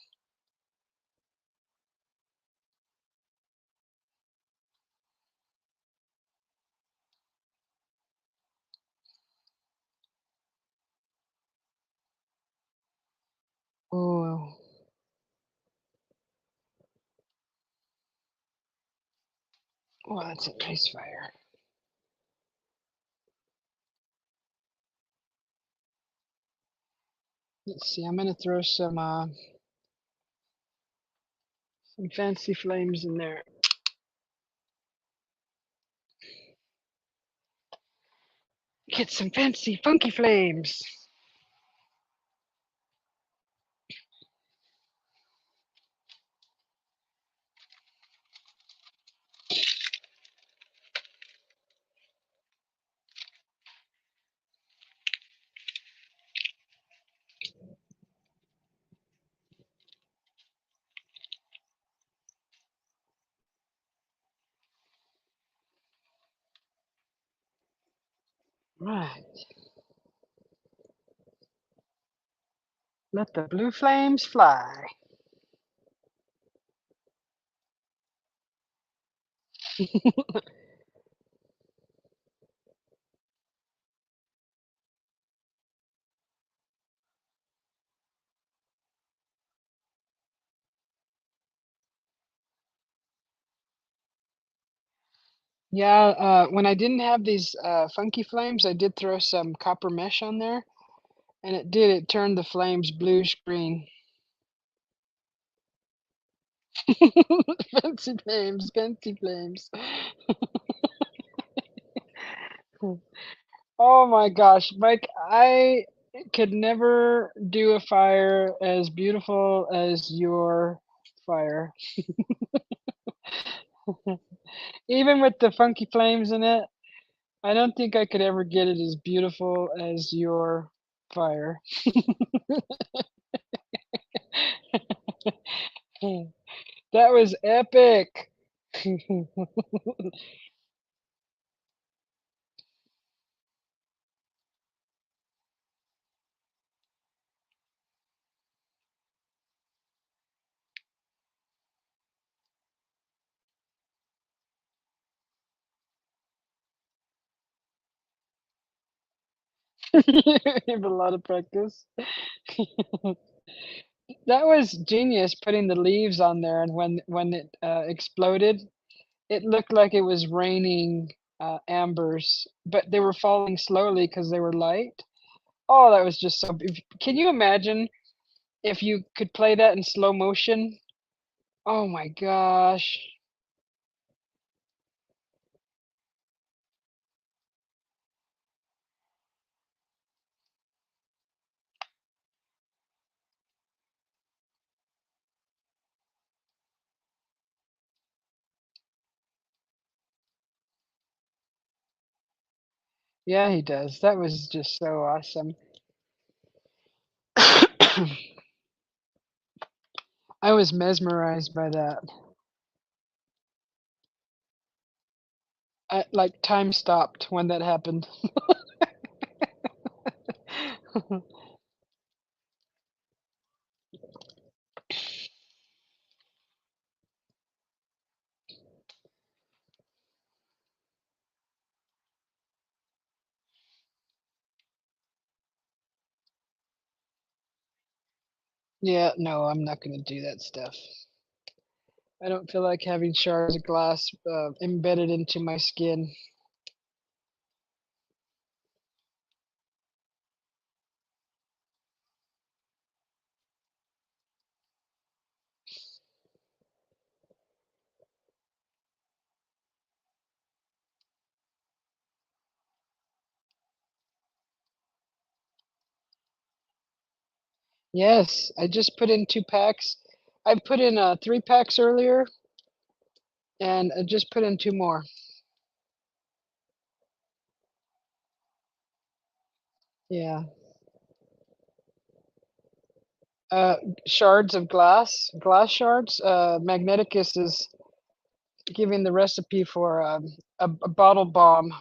Oh, well, that's a nice fire. Let's see. I'm gonna throw some. Some fancy flames in there. Get some fancy, funky flames. Right. Let the blue flames fly. Yeah, when I didn't have these funky flames, I did throw some copper mesh on there, and it turned the flames bluish green. Fancy flames, fancy flames. Oh my gosh, Mike, I could never do a fire as beautiful as your fire. Even with the funky flames in it, I don't think I could ever get it as beautiful as your fire. That was epic. You have a lot of practice. That was genius putting the leaves on there, and when it exploded, it looked like it was raining ambers, but they were falling slowly because they were light. Oh, that was just so. Can you imagine if you could play that in slow motion? Oh my gosh. Yeah, he does. That was just so awesome. I was mesmerized by that. Like time stopped when that happened. Yeah, no, I'm not gonna do that stuff. I don't feel like having shards of glass embedded into my skin. Yes, I just put in 2 packs. I put in 3 packs earlier, and I just put in 2 more. Yeah. Uh, Shards of glass shards. Magneticus is giving the recipe for a bottle bomb.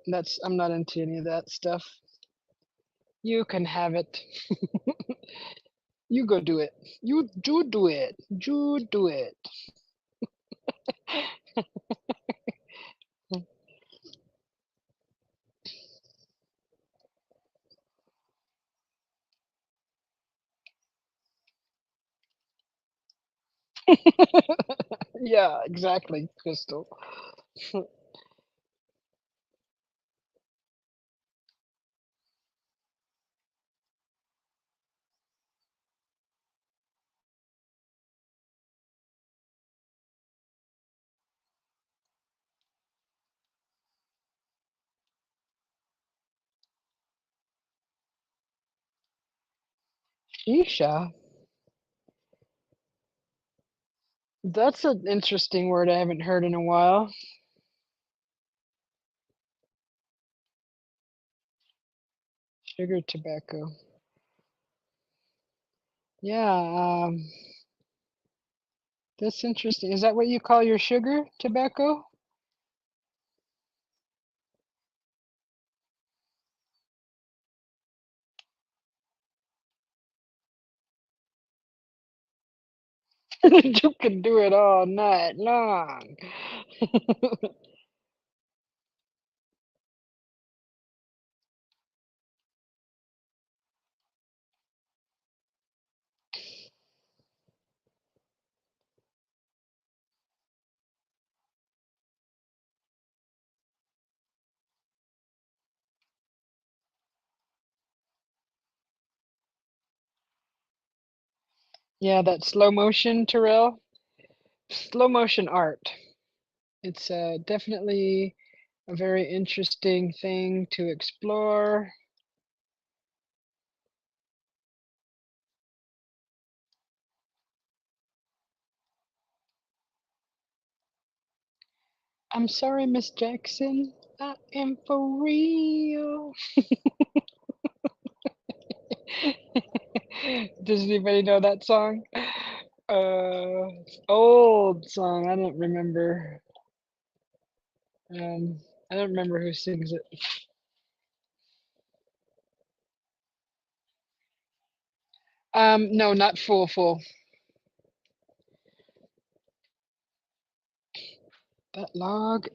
That's I'm not into any of that stuff. You can have it. You go do it. You do it. You do it. Yeah, exactly, Crystal. Shisha. That's an interesting word I haven't heard in a while. Sugar tobacco. Yeah, that's interesting. Is that what you call your sugar tobacco? You can do it all night long. Yeah, that slow motion, Terrell. Slow motion art. It's definitely a very interesting thing to explore. I'm sorry, Miss Jackson. I am for real. Does anybody know that song? Old song. I don't remember. Um, I don't remember who sings it. No, not full, full. That log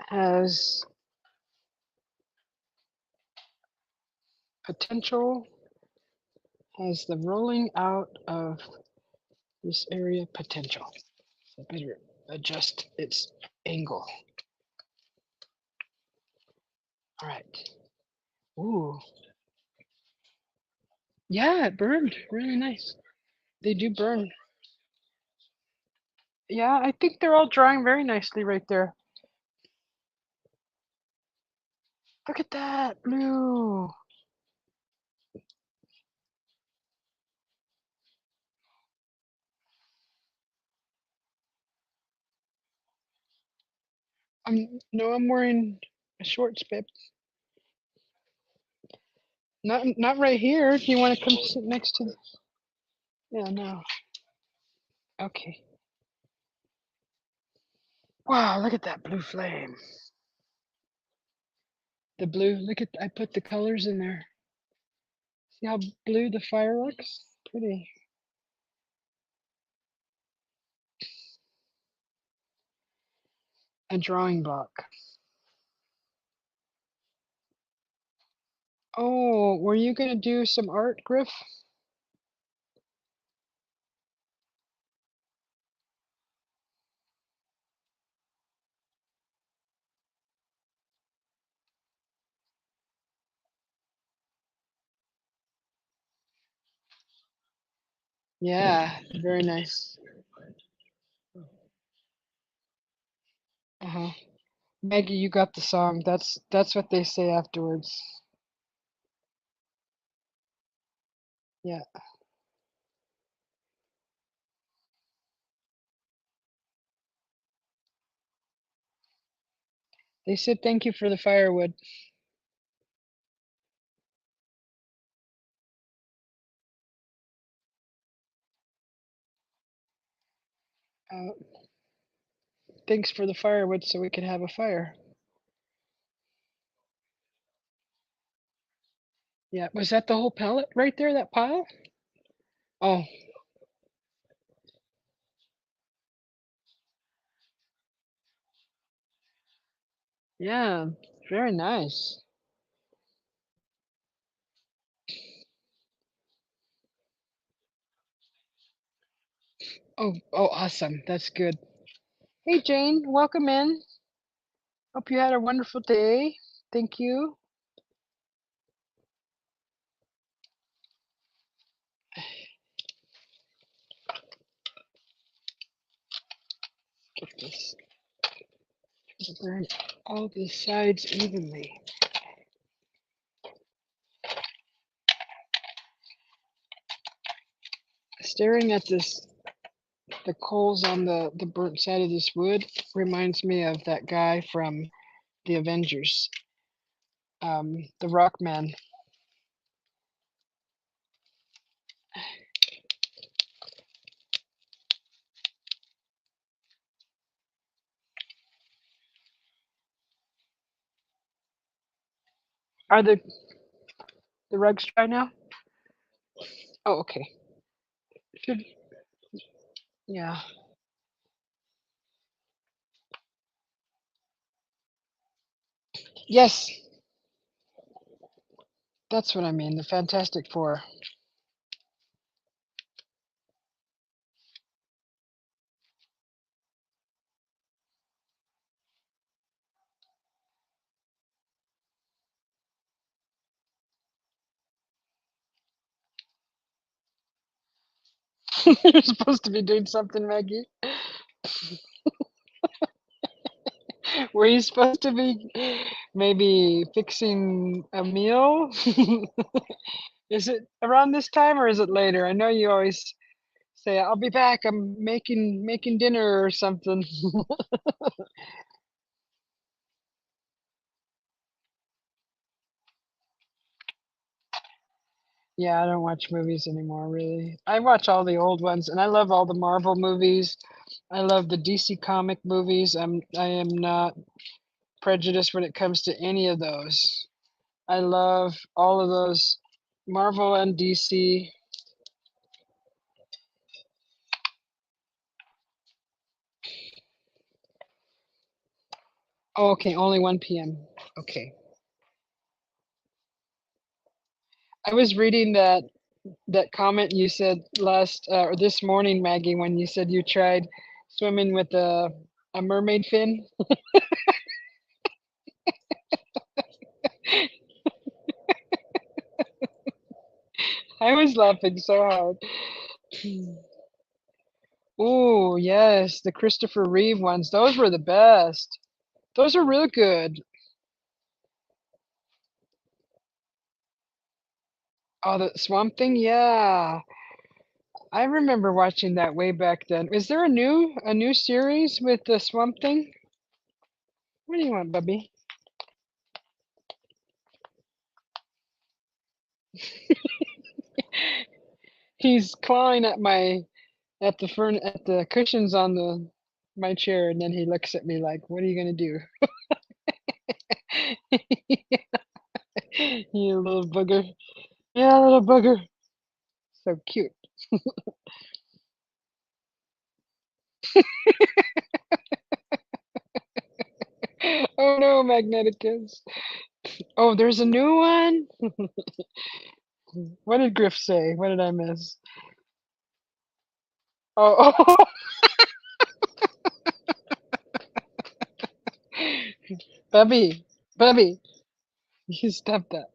has potential, has the rolling out of this area potential. So better adjust its angle. All right. Ooh, yeah, it burned. Really nice. They do burn. Yeah, I think they're all drying very nicely right there. Look at that blue. No, I'm wearing a shorts, babe. Not right here. If you want to come sit next to the, yeah, no. Okay. Wow, look at that blue flame. The blue, look at, I put the colors in there. See how blue the fire looks? Pretty. A drawing block. Oh, were you gonna do some art, Griff? Yeah, very nice. Uh-huh. Maggie, you got the song. That's what they say afterwards. Yeah. They said thank you for the firewood. Uh, thanks for the firewood so we could have a fire. Yeah, was that the whole pellet right there, that pile? Oh, yeah, very nice. Oh, awesome. That's good. Hey, Jane, welcome in. Hope you had a wonderful day. Thank you. Get this to burn all the sides evenly. Staring at the coals on the burnt side of this wood reminds me of that guy from the Avengers, the Rock Man. Are the rugs dry now? Oh, okay. Should yeah. Yes, that's what I mean. The Fantastic Four. You're supposed to be doing something, Maggie. Were you supposed to be maybe fixing a meal? Is it around this time or is it later? I know you always say, "I'll be back. I'm making dinner or something." Yeah, I don't watch movies anymore, really. I watch all the old ones, and I love all the Marvel movies. I love the DC comic movies. I am not prejudiced when it comes to any of those. I love all of those Marvel and DC. Oh, okay, only 1 p.m. Okay. I was reading that comment you said last or this morning, Maggie, when you said you tried swimming with a mermaid fin. I was laughing so hard. Oh, yes, the Christopher Reeve ones. Those were the best. Those are real good. Oh, the Swamp Thing? Yeah. I remember watching that way back then. Is there a new series with the Swamp Thing? What do you want, Bubby? He's clawing at the cushions on the my chair, and then he looks at me like, "What are you gonna do?" You little booger. Yeah, little booger. So cute. Oh no, Magneticus. Oh, there's a new one? What did Griff say? What did I miss? Oh, oh, Bubby, Bubby, you stop that.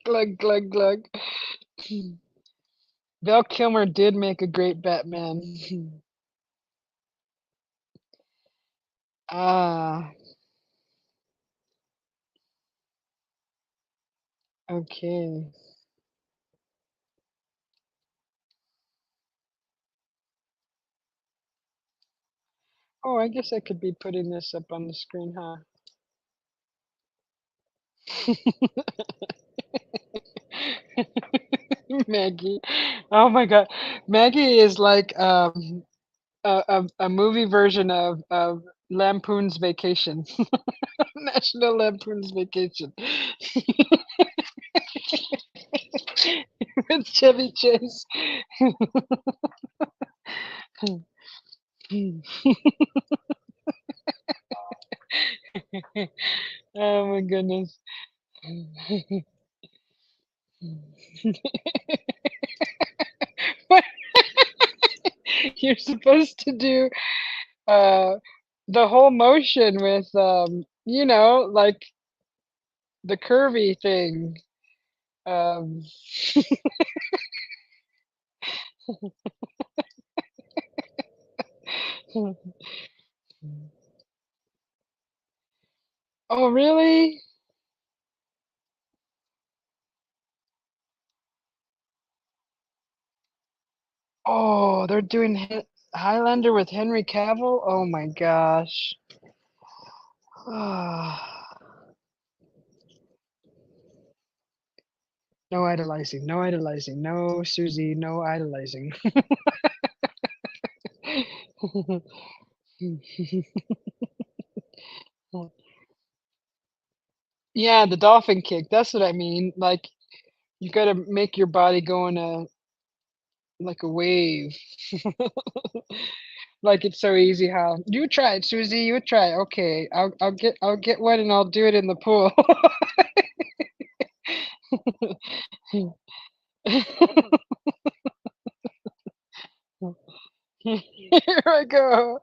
Glug, glug, glug. Val Kilmer did make a great Batman. Ah, okay. Oh, I guess I could be putting this up on the screen, huh? Maggie. Oh my God. Maggie is like a movie version of Lampoon's Vacation. National Lampoon's Vacation. With Chevy Chase. Oh my goodness. You're supposed to do uh the whole motion with like the curvy thing. Um Oh really? Oh, they're doing Highlander with Henry Cavill. Oh my gosh. Ah, no idolizing, no idolizing, no Susie, no idolizing. Yeah, the dolphin kick. That's what I mean. Like you got to make your body go in a like a wave. Like it's so easy how you try it, Susie. You try it. Okay, I'll get one and I'll do it in the pool. Here I go.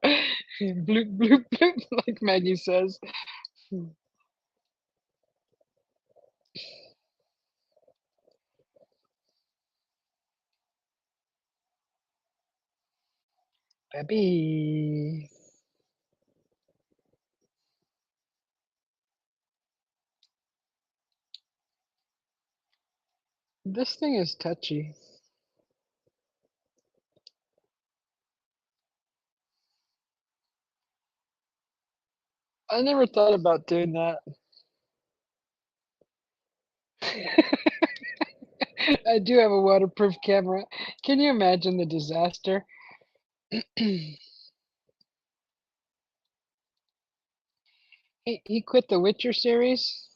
Bloop bloop bloop, like Maggie says. Baby, this thing is touchy. I never thought about doing that. I do have a waterproof camera. Can you imagine the disaster? He quit the Witcher series.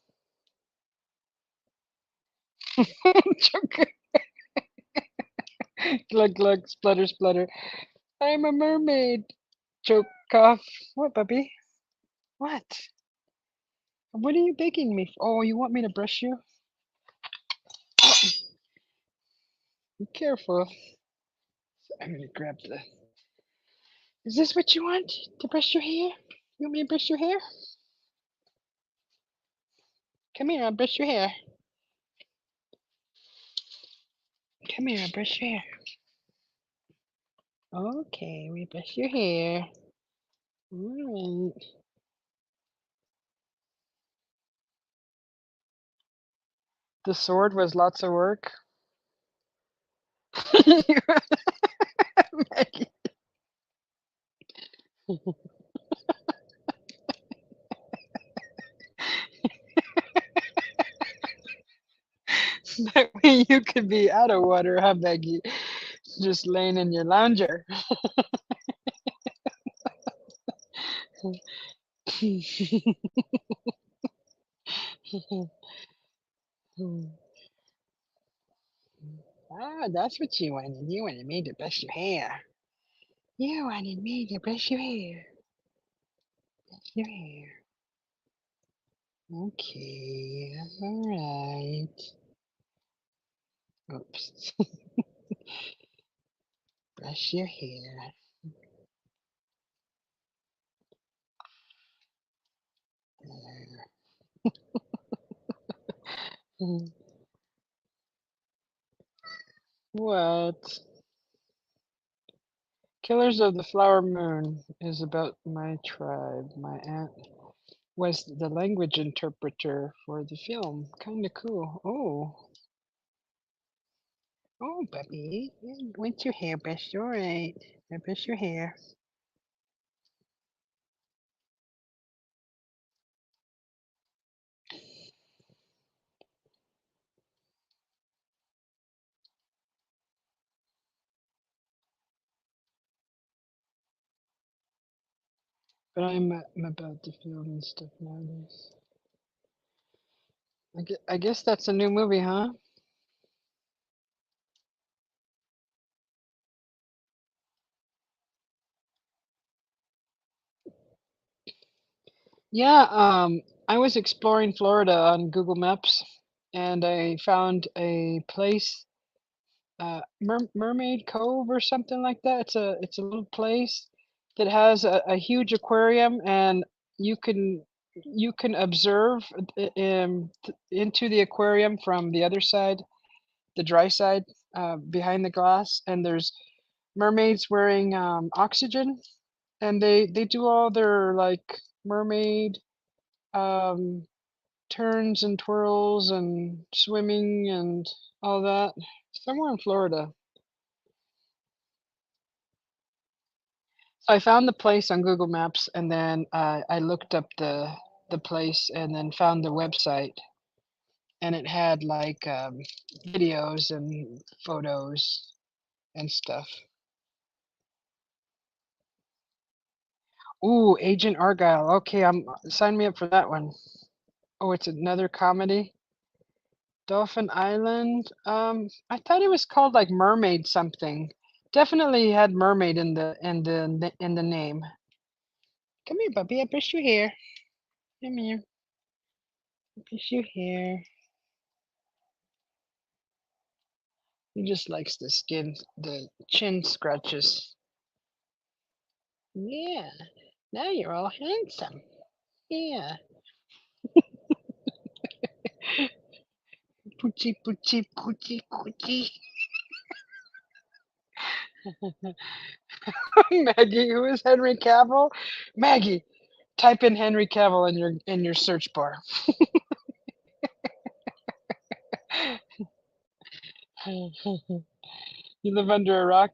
Joker. Glug glug, splutter splutter. I'm a mermaid. Choke cough. What, puppy? What? What are you begging me for? Oh, you want me to brush you? Be careful. I'm gonna grab the. Is this what you want? To brush your hair? You want me to brush your hair? Come here, I'll brush your hair. Come here, I'll brush your hair. Okay, we brush your hair. Alright. The sword was lots of work. Maggie. That way you could be out of water, huh, Maggie? Just laying in your lounger. Ah, that's what you wanted. You wanted me to brush your hair. You wanted me to brush your hair. Brush your hair. Okay, alright. Oops. Brush your hair. Mm. What? Killers of the Flower Moon is about my tribe. My aunt was the language interpreter for the film. Kinda cool. Oh, oh, puppy. What's your hair brushed? All right. I brush your hair. But I'm about to film and stuff nowadays. I guess that's a new movie, huh? Yeah, I was exploring Florida on Google Maps and I found a place, Mermaid Cove or something like that. It's a little place that has a huge aquarium and you can you can observe into the aquarium from the other side, the dry side, behind the glass, and there's mermaids wearing oxygen, and they do all their like mermaid um, turns and twirls and swimming and all that. Somewhere in Florida. I found the place on Google Maps, and then I looked up the place, and then found the website, and it had like videos and photos and stuff. Ooh, Agent Argyle. Okay, sign me up for that one. Oh, it's another comedy. Dolphin Island. I thought it was called like Mermaid something. Definitely had mermaid in the name. Come here, puppy. I brush your hair. Come here. I brush your hair. He just likes the chin scratches. Yeah. Now you're all handsome. Yeah. Poochie, poochie, poochie, poochie. Maggie, who is Henry Cavill? Maggie, type in Henry Cavill in your search bar. You live under a rock?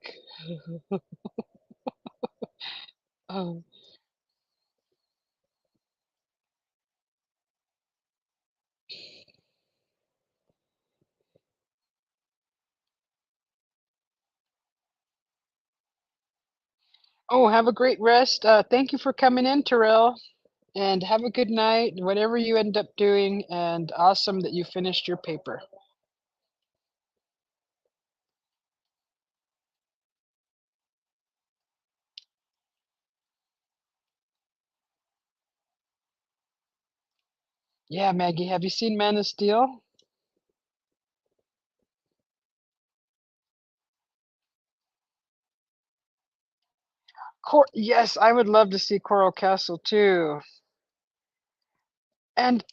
Oh. Oh, have a great rest. Thank you for coming in, Terrell. And have a good night, whatever you end up doing. And awesome that you finished your paper. Yeah, Maggie, have you seen Man of Steel? Yes, I would love to see Coral Castle too. And,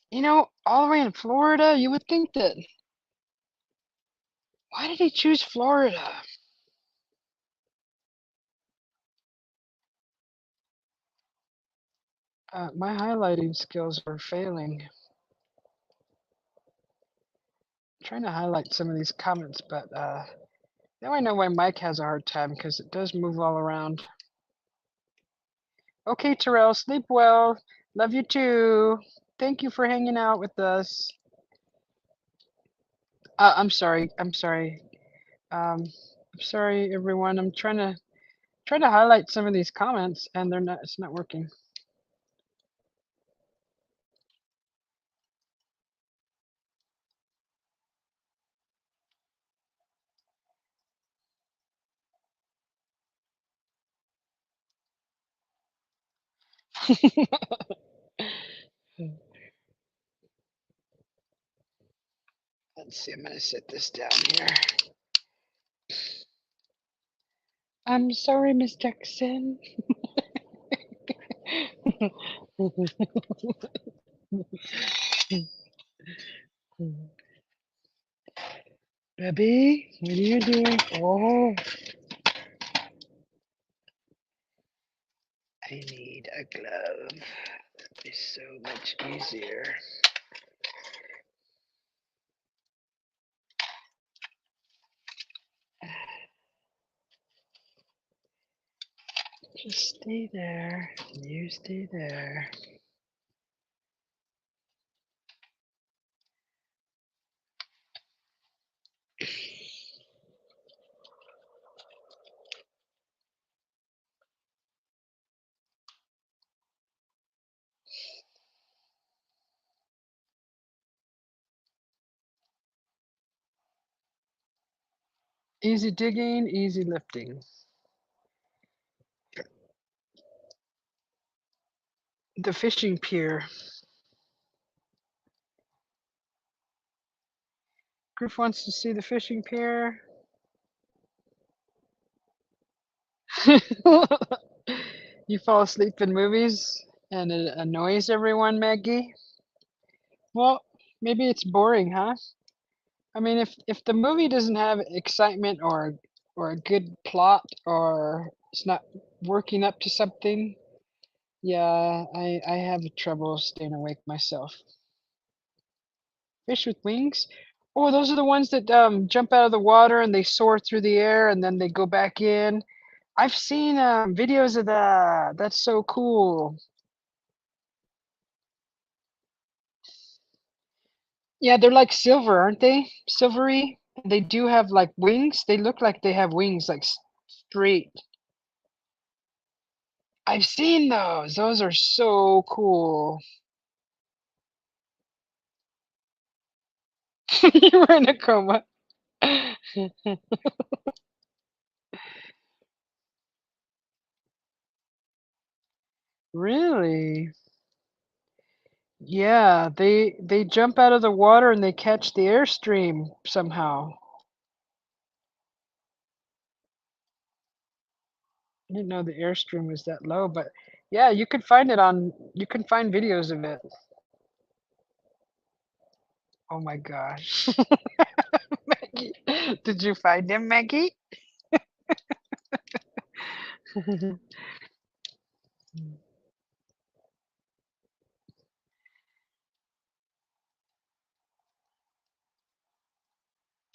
all the way in Florida, you would think that. Why did he choose Florida? My highlighting skills are failing. I'm trying to highlight some of these comments, but now I know why Mike has a hard time because it does move all around. Okay, Terrell, sleep well. Love you too. Thank you for hanging out with us. I'm sorry. I'm sorry, everyone. I'm trying to highlight some of these comments, and it's not working. Let's see. I'm gonna set this down here. I'm sorry, Miss Jackson. Baby, what are you doing? Oh, I need a glove. That'd be so much easier. Just stay there. You stay there. Easy digging, easy lifting. The fishing pier. Griff wants to see the fishing pier. You fall asleep in movies and it annoys everyone, Maggie? Well, maybe it's boring, huh? I mean, if the movie doesn't have excitement or a good plot or it's not working up to something, yeah, I have trouble staying awake myself. Fish with wings? Oh, those are the ones that jump out of the water and they soar through the air and then they go back in. I've seen videos of that. That's so cool. Yeah, they're like silver, aren't they? Silvery. They do have like wings. They look like they have wings, like straight. I've seen those. Those are so cool. You were in a coma. Really? Yeah, they jump out of the water and they catch the airstream somehow. I didn't know the airstream was that low, but yeah, you can find videos of it. Oh my gosh. Maggie, did you find him, Maggie?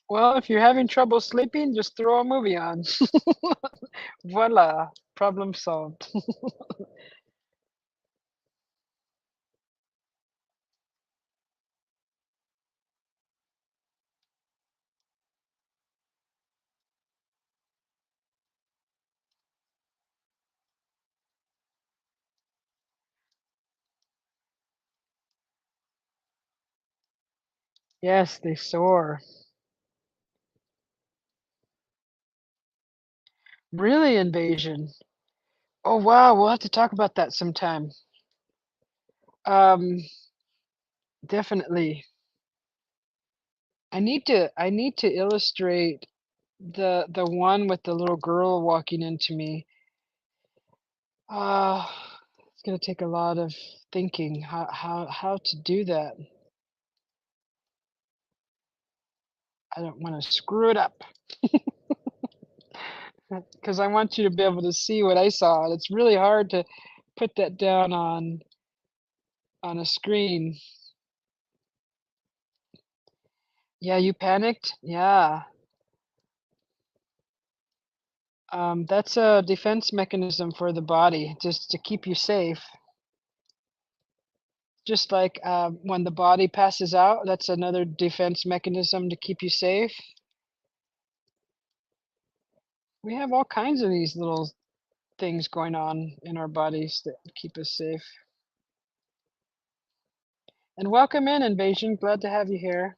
Well, if you're having trouble sleeping, just throw a movie on. Voila, problem solved. Yes, they soar. Really, invasion. Oh wow, we'll have to talk about that sometime. Um, definitely. I need to illustrate the one with the little girl walking into me. Uh, it's gonna take a lot of thinking how to do that. I don't want to screw it up because I want you to be able to see what I saw. And it's really hard to put that down on a screen. Yeah, you panicked? Yeah. That's a defense mechanism for the body, just to keep you safe. Just like when the body passes out, that's another defense mechanism to keep you safe. We have all kinds of these little things going on in our bodies that keep us safe. And welcome in, Invasion. Glad to have you here.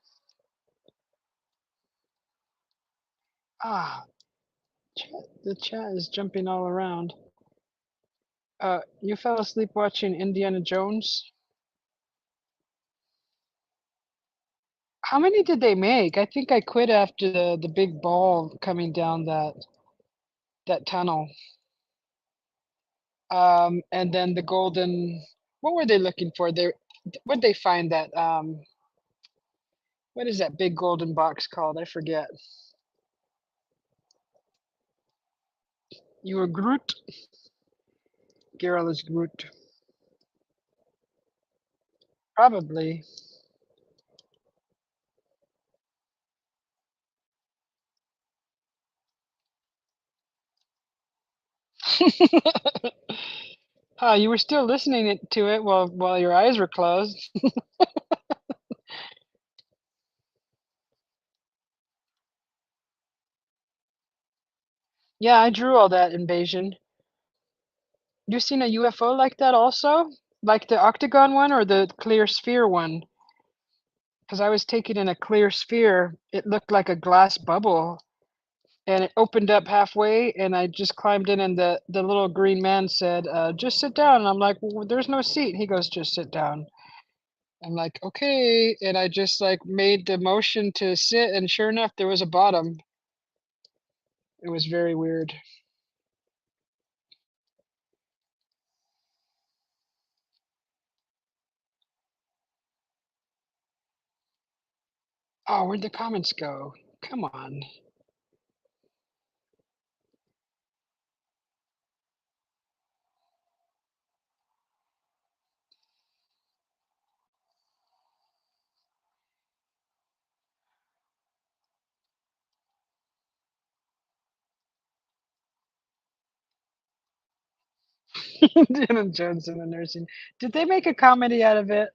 Ah, the chat is jumping all around. You fell asleep watching Indiana Jones? How many did they make? I think I quit after the big ball coming down that tunnel. And then the golden, what were they looking for? What'd they find that, what is that big golden box called? I forget. You were Groot? Geralt is Groot. Probably. Huh, you were still listening to it while your eyes were closed. Yeah, I drew all that, Invasion. You seen a UFO like that also? Like the octagon one or the clear sphere one? Because I was taking in a clear sphere. It looked like a glass bubble and it opened up halfway and I just climbed in and the little green man said, just sit down. And I'm like, well, there's no seat. He goes, just sit down. I'm like, okay. And I just like made the motion to sit and sure enough, there was a bottom. It was very weird. Oh, where'd the comments go? Come on. Indiana Jones and the nursing. Did they make a comedy out of it?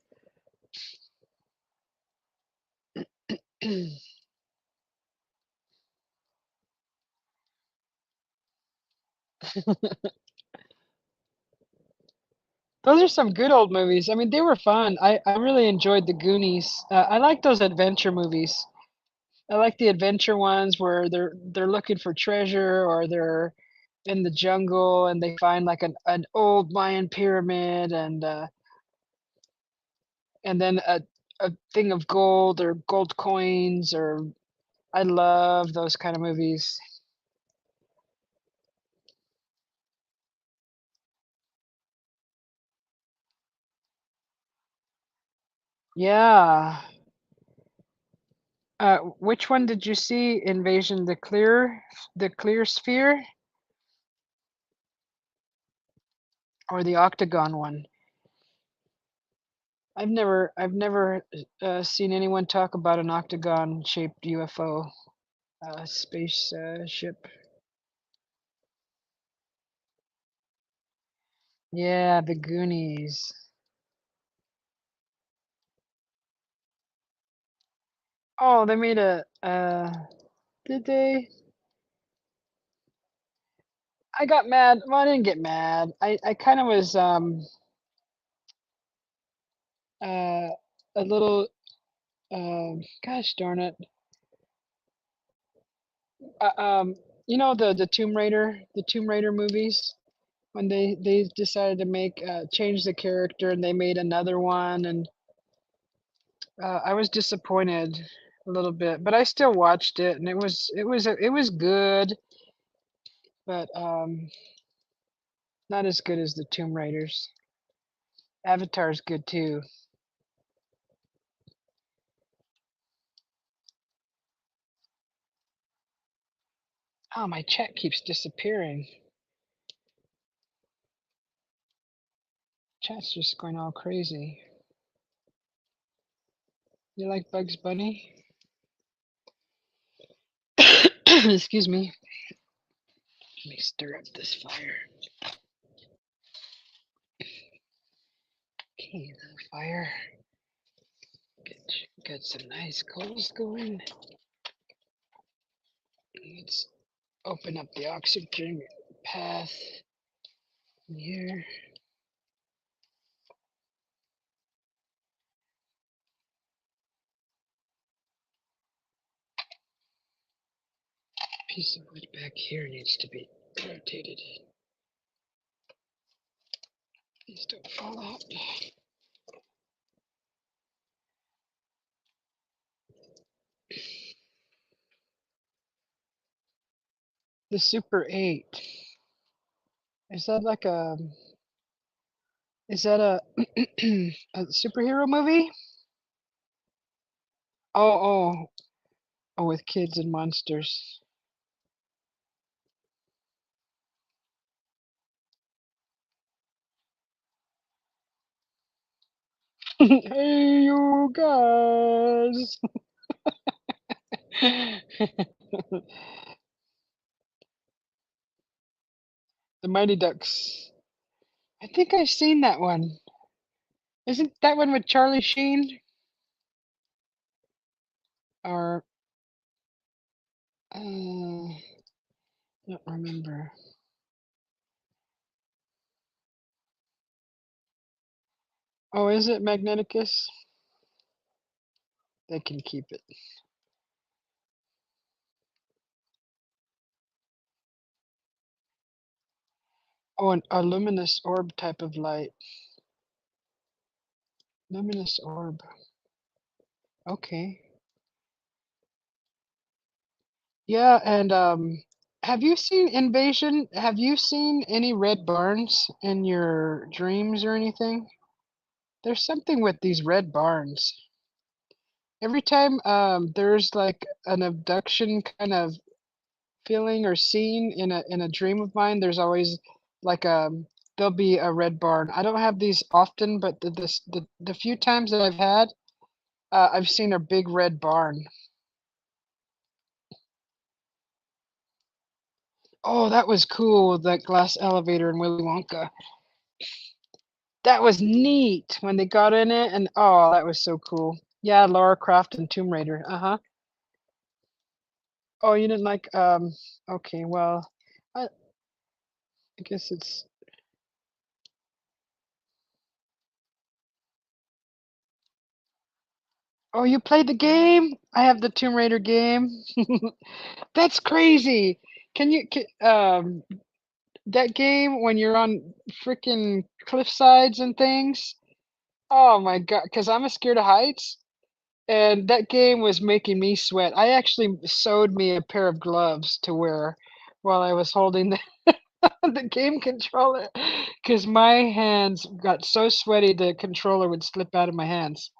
Those are some good old movies. I mean, they were fun. I really enjoyed the Goonies. I like those adventure movies. I like the adventure ones where they're looking for treasure or they're in the jungle and they find like an old Mayan pyramid and then a thing of gold or gold coins or I love those kind of movies. Yeah. Which one did you see? Invasion the clear sphere or the octagon one? I've never seen anyone talk about an octagon shaped UFO space ship. Yeah, the Goonies. Oh, they made a did they? I got mad. Well, I didn't get mad. I kind of was uh a little gosh darn it. You know the Tomb Raider movies when they decided to make change the character and they made another one and I was disappointed a little bit, but I still watched it and it was good, but not as good as the Tomb Raiders. Avatar's good too. Oh, my chat keeps disappearing. Chat's just going all crazy. You like Bugs Bunny? Excuse me. Let me stir up this fire. Okay, the fire. Get some nice coals going. Let's open up the oxygen path here. Piece of wood back here needs to be rotated. These don't fall out. The Super 8. Is that like a is that a superhero movie? Oh, oh, with kids and monsters. Hey, you guys. The Mighty Ducks. I think I've seen that one. Isn't that one with Charlie Sheen? Or don't remember. Oh, is it Magneticus? They can keep it. Oh, a luminous orb type of light. Luminous orb. Okay. Yeah, and have you seen Invasion? Have you seen any red barns in your dreams or anything? There's something with these red barns. Every time there's like an abduction kind of feeling or scene in a dream of mine, there's always like there'll be a red barn. I don't have these often, but the few times that I've had, I've seen a big red barn. Oh, that was cool, that glass elevator in Willy Wonka. That was neat when they got in it, and oh, that was so cool. Yeah, Lara Croft and Tomb Raider. Uh-huh. Oh, you didn't like okay, well, I guess it's Oh, you played the game? I have the Tomb Raider game. That's crazy. That game when you're on freaking cliff sides and things? Oh my God, because I'm scared of heights, and that game was making me sweat. I actually sewed me a pair of gloves to wear while I was holding the, the game controller, because my hands got so sweaty the controller would slip out of my hands.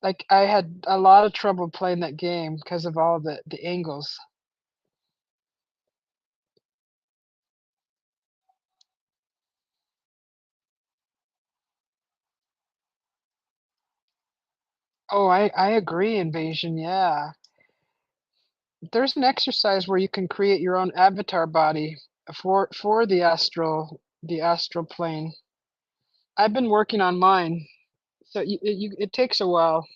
Like I had a lot of trouble playing that game because of all the angles. Oh, I agree, Invasion. Yeah. There's an exercise where you can create your own avatar body for the astral plane. I've been working on mine. So it takes a while,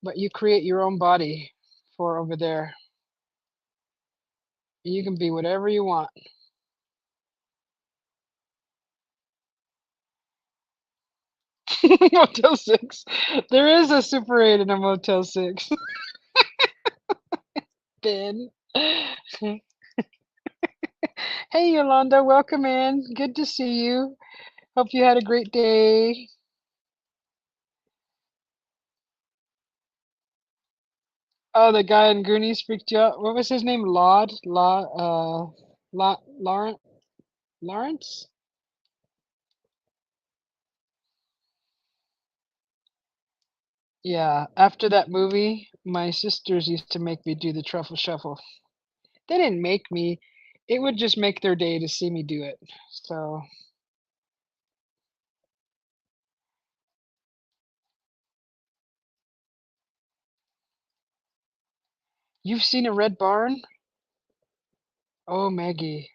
but you create your own body for over there. You can be whatever you want. Motel 6. There is a Super 8 in a Motel 6. Ben. Hey, Yolanda, welcome in. Good to see you. Hope you had a great day. Oh, the guy in Goonies freaked you out. What was his name? Lawrence? Lawrence? Yeah, after that movie, my sisters used to make me do the truffle shuffle. They didn't make me. It would just make their day to see me do it. So, you've seen a red barn? Oh, Maggie.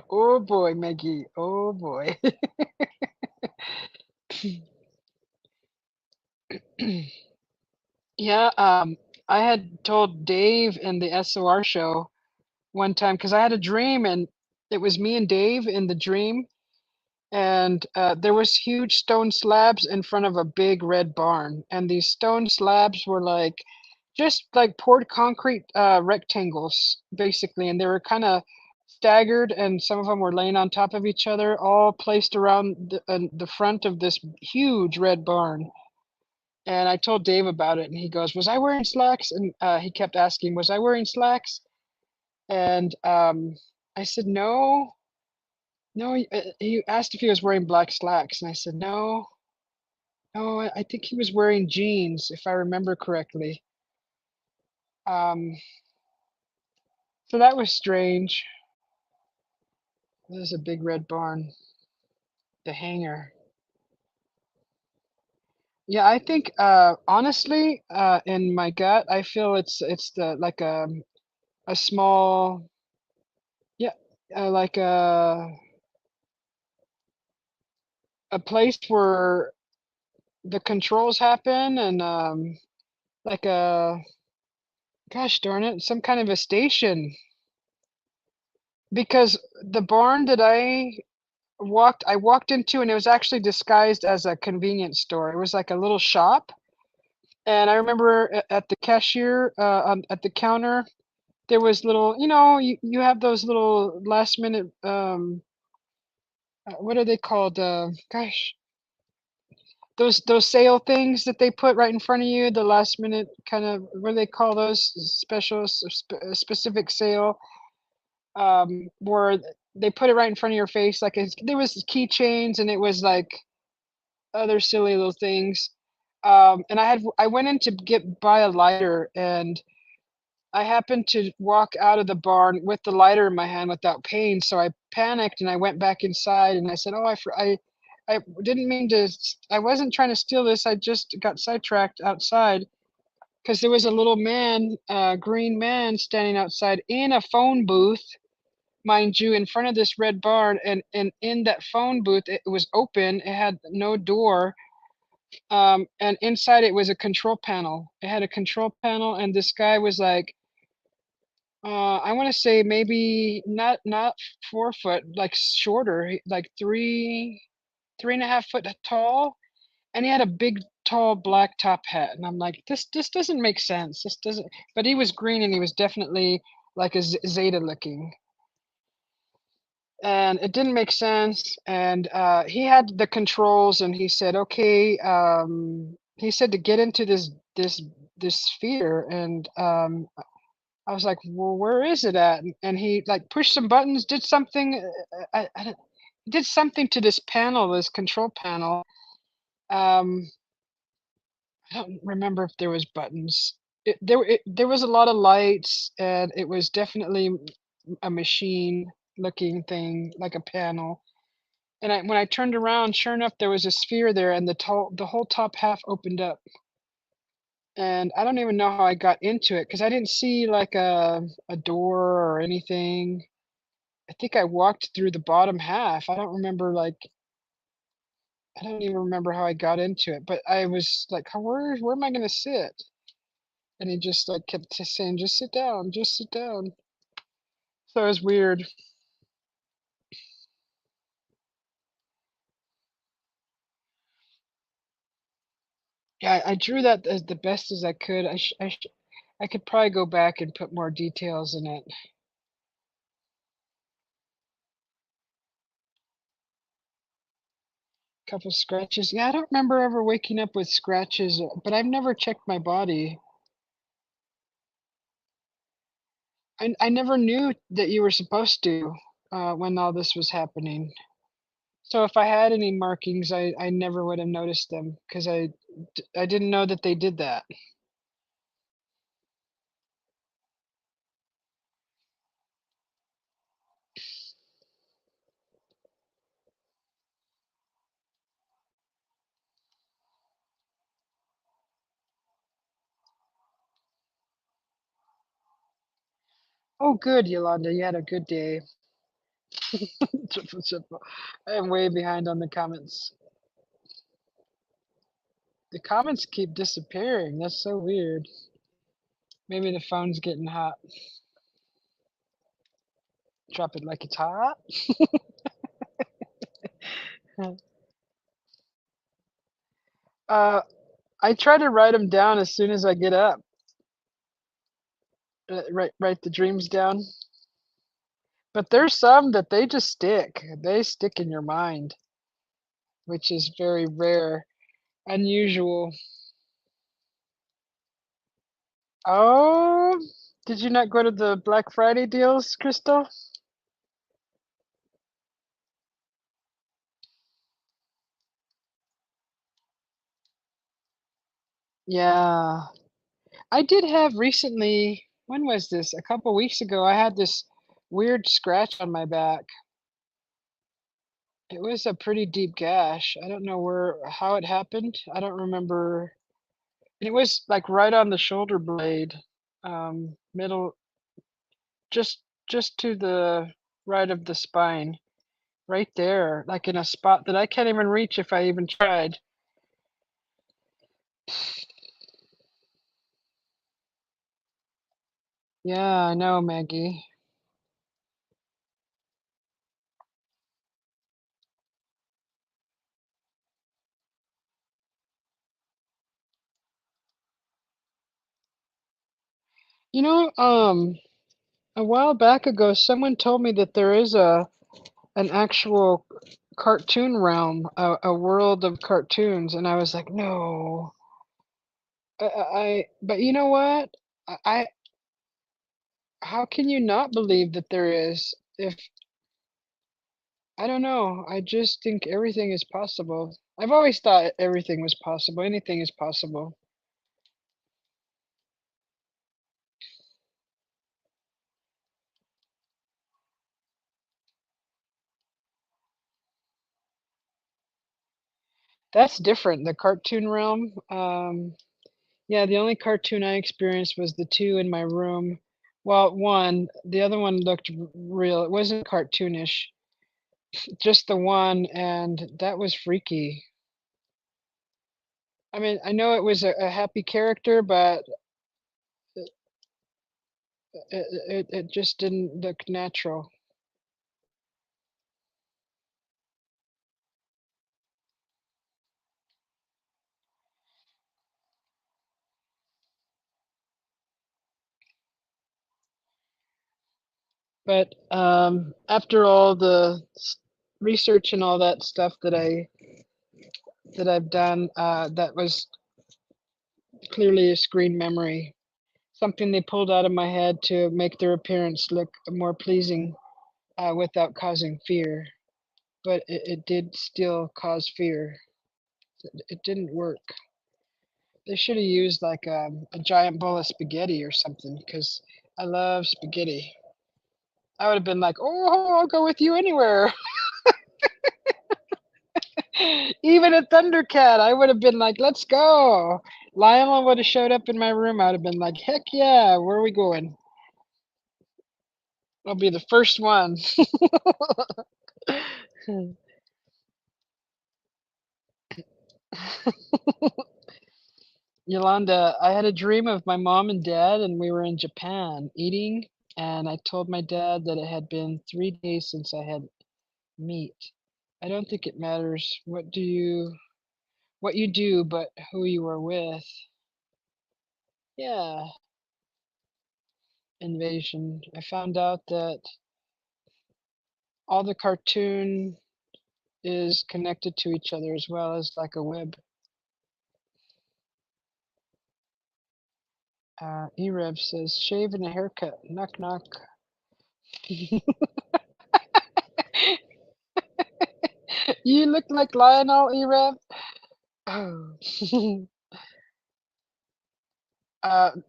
Oh boy, Maggie. Oh boy. Yeah, I had told Dave in the SOR show one time because I had a dream and it was me and Dave in the dream, and there was huge stone slabs in front of a big red barn, and these stone slabs were like just like poured concrete rectangles basically, and they were kind of staggered, and some of them were laying on top of each other, all placed around the front of this huge red barn. And I told Dave about it, and he goes, "Was I wearing slacks?" And he kept asking, "Was I wearing slacks?" And I said, "No, no." He asked if he was wearing black slacks, and I said, "No, no. I think he was wearing jeans, if I remember correctly." Um, so that was strange. There's a big red barn, the hangar. Yeah, I think honestly, in my gut, I feel it's the like a small, yeah, like a place where the controls happen, and like a, gosh darn it, some kind of a station. Because the barn that I walked into, and it was actually disguised as a convenience store. It was like a little shop, and I remember at the cashier at the counter there was little, you have those little last minute what are they called, gosh, those sale things that they put right in front of you, the last minute kind of, what do they call those, special specific sale, where they put it right in front of your face, like there was keychains, and it was like other silly little things. And I went in to get buy a lighter, and I happened to walk out of the barn with the lighter in my hand without paying, so I panicked and I went back inside, and I said, "Oh, I didn't mean to. I wasn't trying to steal this. I just got sidetracked outside because there was a little man, green man, standing outside in a phone booth mind you, in front of this red barn, and in that phone booth, it was open. It had no door, and inside it was a control panel. It had a control panel, and this guy was like, I want to say maybe not 4 foot, like shorter, like 3.5 foot tall, and he had a big tall black top hat, and I'm like, this doesn't make sense. This doesn't. But he was green, and he was definitely like a Zeta looking, and it didn't make sense. And he had the controls, and he said, okay, he said to get into this sphere, and I was like, well, where is it at? And he like pushed some buttons, did something. I don't, he did something to this panel, this control panel. Um, I don't remember if there was buttons. There was a lot of lights, and it was definitely a machine looking thing, like a panel. And when I turned around, sure enough, there was a sphere there, and the whole top half opened up. And I don't even know how I got into it because I didn't see like a door or anything. I think I walked through the bottom half. I don't remember like I don't even remember how I got into it, but I was like, where am I gonna sit? And he just like kept saying, just sit down, just sit down. So it was weird. Yeah, I drew that as the best as I could. I could probably go back and put more details in it. Couple scratches. Yeah, I don't remember ever waking up with scratches, but I've never checked my body. I never knew that you were supposed to when all this was happening. So if I had any markings, I never would have noticed them because I didn't know that they did that. Oh, good, Yolanda. You had a good day. Triple, triple. I am way behind on the comments. The comments keep disappearing. That's so weird. Maybe the phone's getting hot. Drop it like it's hot. uh, I try to write them down as soon as I get up. Write the dreams down. But there's some that they just stick. They stick in your mind, which is very rare, unusual. Oh, did you not go to the Black Friday deals, Crystal? Yeah. I did have recently, when was this? A couple weeks ago, I had this weird scratch on my back. It was a pretty deep gash. I don't know how it happened. I don't remember. It was like right on the shoulder blade, middle, just just to the right of the spine, right there, like in a spot that I can't even reach if I even tried. Yeah, I know, Maggie. You know, a while back ago, someone told me that there is an actual cartoon realm, a world of cartoons, and I was like, no. But you know what? How can you not believe that there is? If I don't know, I just think everything is possible. I've always thought everything was possible. Anything is possible. That's different. The cartoon realm. Yeah, the only cartoon I experienced was the two in my room Well, one, the other one looked real. It wasn't cartoonish, just the one, and that was freaky. I mean, I know it was a happy character, but it just didn't look natural. But after all the research and all that stuff that I've done, that was clearly a screen memory, something they pulled out of my head to make their appearance look more pleasing without causing fear. But it did still cause fear. It didn't work. They should have used like a giant bowl of spaghetti or something because I love spaghetti. I would have been like, oh, I'll go with you anywhere. Even a Thundercat, I would have been like, let's go. Lionel would have showed up in my room. I would have been like, heck yeah, where are we going? I'll be the first one. Yolanda, I had a dream of my mom and dad, and we were in Japan eating, and I told my dad that it had been 3 days since I had meat. I don't think it matters what you do, but who you are with. Yeah, invasion. I found out that all the cartoon is connected to each other as well as like a web. Erev says, shave and a haircut. Knock knock. You look like Lionel, Erev. Oh.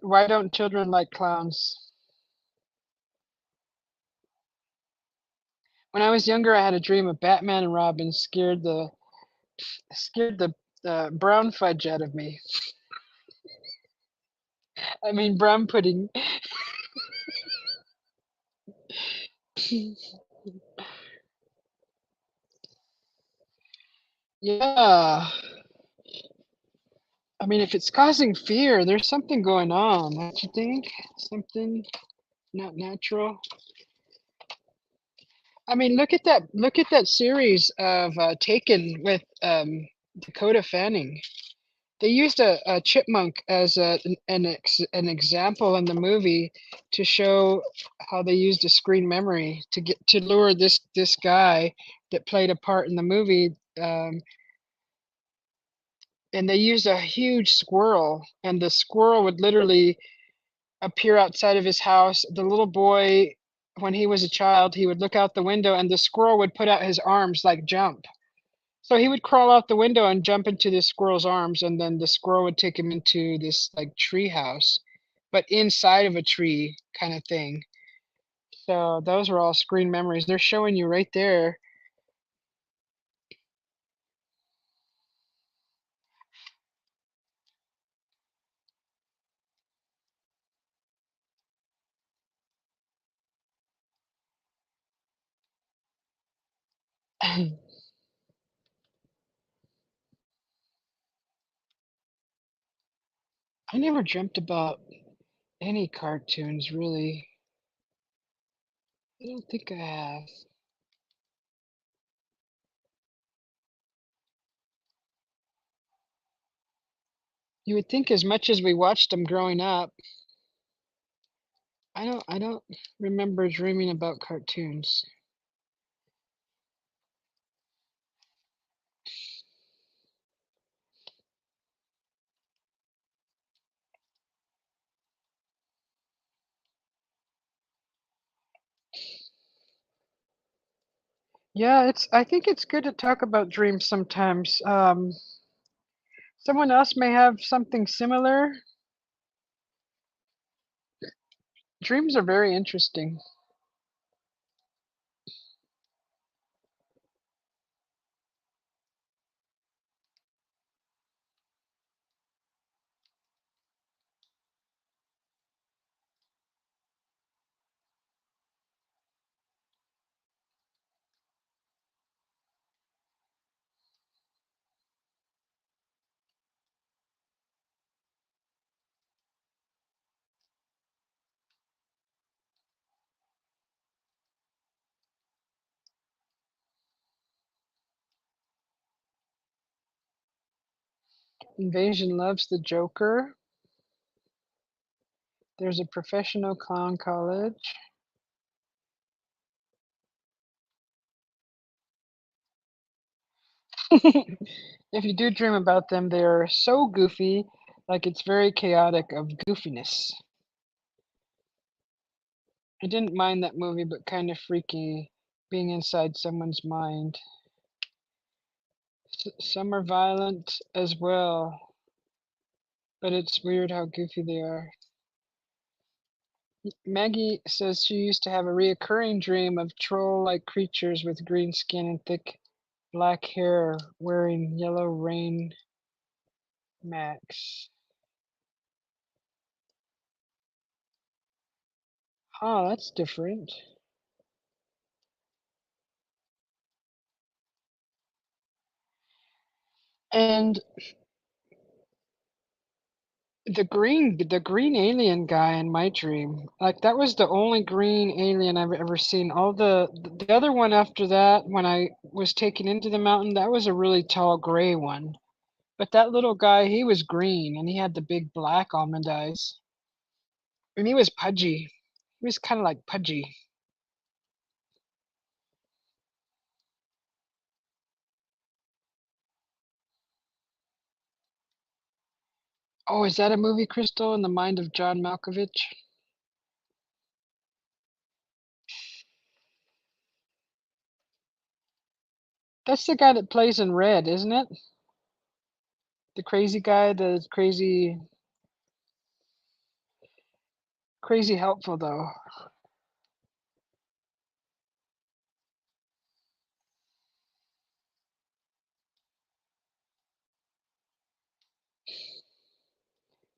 Why don't children like clowns? When I was younger, I had a dream of Batman and Robin scared the brown fudge out of me. I mean brown pudding. Yeah. I mean, if it's causing fear, there's something going on, don't you think? Something not natural. I mean, look at that series of Taken with Dakota Fanning. They used a chipmunk as an example in the movie to show how they used a screen memory to lure this guy that played a part in the movie. And they used a huge squirrel, and the squirrel would literally appear outside of his house. The little boy, when he was a child, he would look out the window, and the squirrel would put out his arms like jump. So he would crawl out the window and jump into the squirrel's arms, and then the squirrel would take him into this like tree house, but inside of a tree kind of thing. So those are all screen memories. They're showing you right there. I never dreamt about any cartoons really. I don't think I have. You would think as much as we watched them growing up, I don't remember dreaming about cartoons. Yeah, I think it's good to talk about dreams sometimes. Someone else may have something similar. Dreams are very interesting. Invasion loves the Joker. There's a professional clown college. If you do dream about them, they are so goofy, like it's very chaotic of goofiness. I didn't mind that movie, but kind of freaky being inside someone's mind. Some are violent as well, but it's weird how goofy they are. Maggie says she used to have a reoccurring dream of troll-like creatures with green skin and thick black hair wearing yellow rain max. Oh, that's different. And the green alien guy in my dream, like that was the only green alien I've ever seen. All the other one after that, when I was taken into the mountain, that was a really tall gray one. But that little guy, he was green and he had the big black almond eyes. And he was pudgy. He was kind of like pudgy. Oh, is that a movie, Crystal, in the mind of John Malkovich? That's the guy that plays in Red, isn't it? The crazy guy, the crazy helpful though.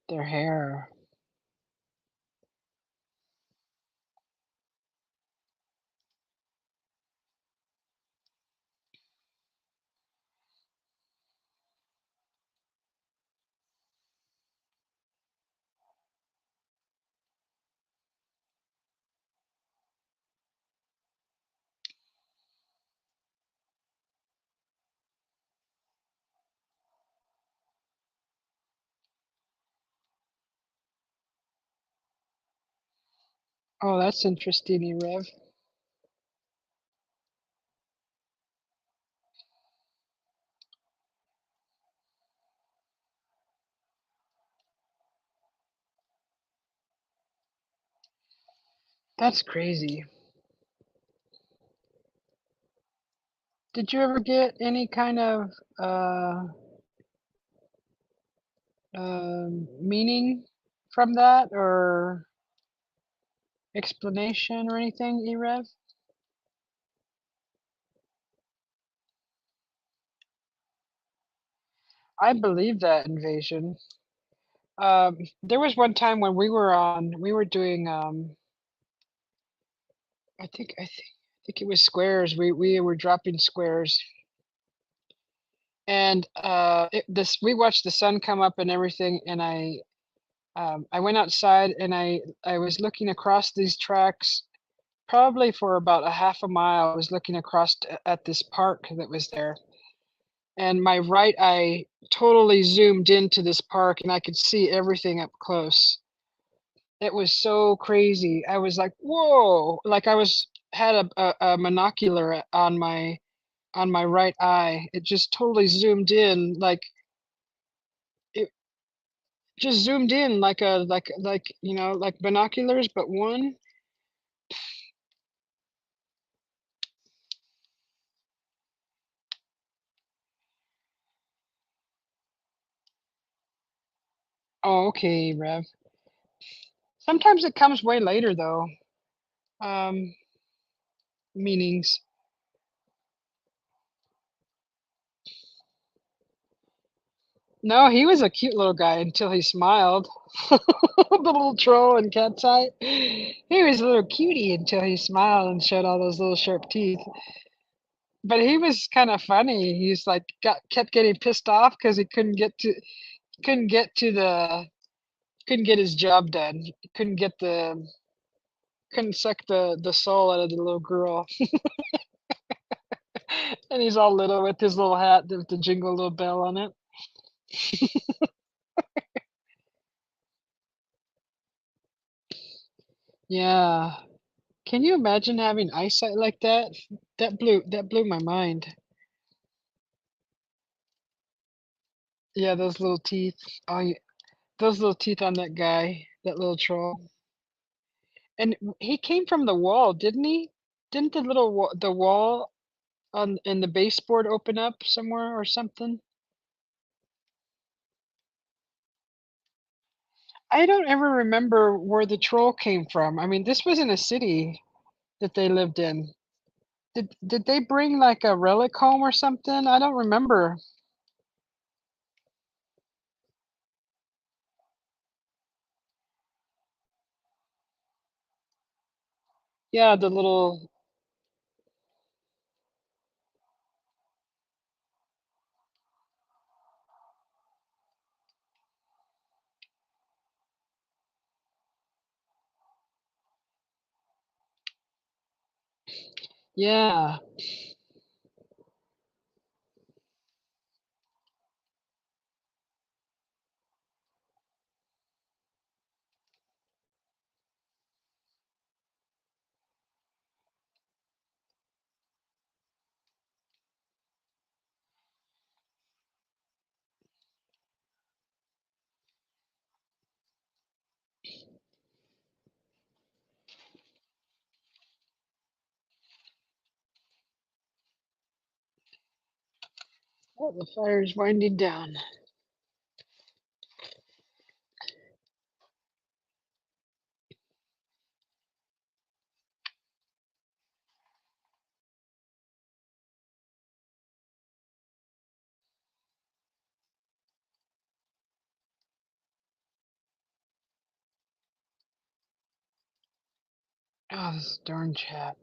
Their hair. Oh, that's interesting, Rev. That's crazy. Did you ever get any kind of uh, meaning from that or explanation or anything, Erev? I believe that invasion. There was one time when we were doing, I think it was squares. We were dropping squares, and we watched the sun come up and everything, and I went outside and I was looking across these tracks probably for about a half a mile. I was looking across at this park that was there, and my right eye totally zoomed into this park and I could see everything up close. It was so crazy. I was like, "Whoa!" Like I was had a monocular on my right eye. It just totally zoomed in, like it just zoomed in like a like like binoculars, but one. Oh, okay, Rev. Sometimes it comes way later though. Um, meanings. No, he was a cute little guy until he smiled. The little troll in Cat's Eye. He was a little cutie until he smiled and showed all those little sharp teeth. But he was kind of funny. He's like kept getting pissed off because he couldn't get to the couldn't get his job done. Couldn't suck the soul out of the little girl. And he's all little with his little hat with the jingle little bell on it. Yeah. Can you imagine having eyesight like that? That blew my mind. Yeah, those little teeth. Oh, those little teeth on that guy, that little troll. And he came from the wall, didn't he? Didn't the wall on in the baseboard open up somewhere or something? I don't ever remember where the troll came from. I mean, this was in a city that they lived in. Did they bring like a relic home or something? I don't remember. Yeah, the little yeah. Oh, the fire's winding down. Oh, this darn chat.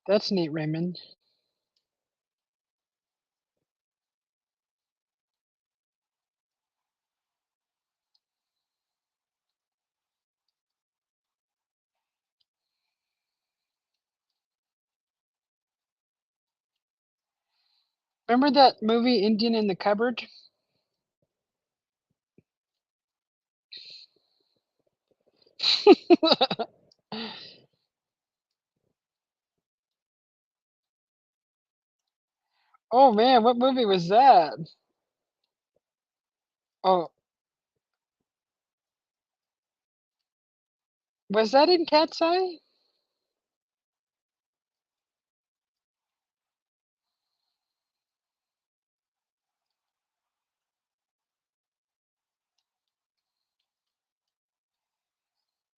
That's neat, Raymond. Remember that movie Indian in the Cupboard? Oh man, what movie was that? Oh, was that in Cat's Eye?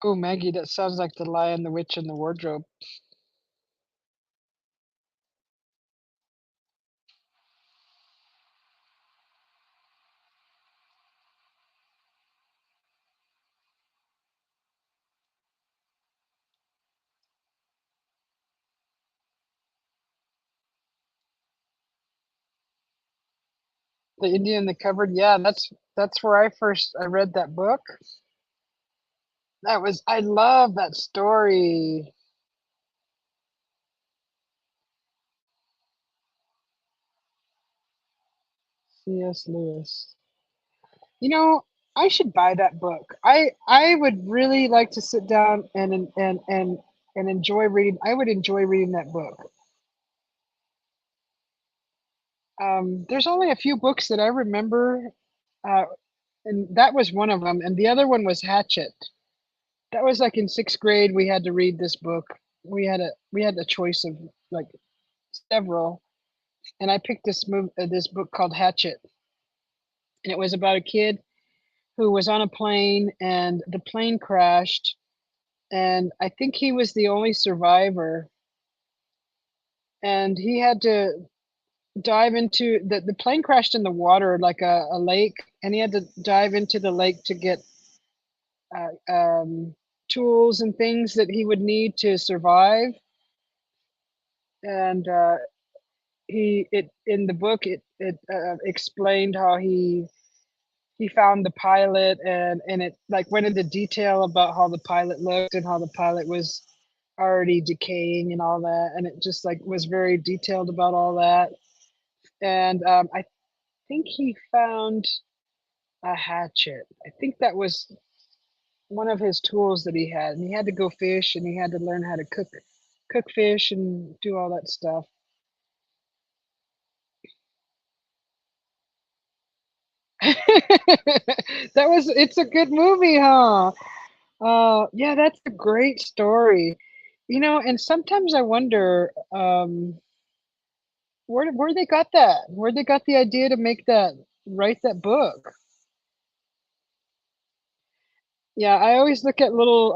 Oh, Maggie, that sounds like The Lion, the Witch, and the Wardrobe. The Indian in the Cupboard. Yeah, that's where I read that book. I love that story. C.S. Lewis. You know, I should buy that book. I would really like to sit down and enjoy reading. I would enjoy reading that book. There's only a few books that I remember, uh, and that was one of them. And the other one was Hatchet. That was like in sixth grade. We had to read this book. We had a choice of like several, and I picked this book called Hatchet, and it was about a kid who was on a plane, and the plane crashed, and I think he was the only survivor, and he had to dive into the plane crashed in the water like a lake, and he had to dive into the lake to get tools and things that he would need to survive. And he it in the book it explained how he found the pilot, and it like went into detail about how the pilot looked and how the pilot was already decaying and all that, and it just like was very detailed about all that. And I think he found a hatchet. I think that was one of his tools that he had, and he had to go fish, and he had to learn how to cook fish and do all that stuff. That was it's a good movie, huh? Yeah, that's a great story. You know, and sometimes I wonder where they got that, where they got the idea to make that write that book. Yeah, I always look at little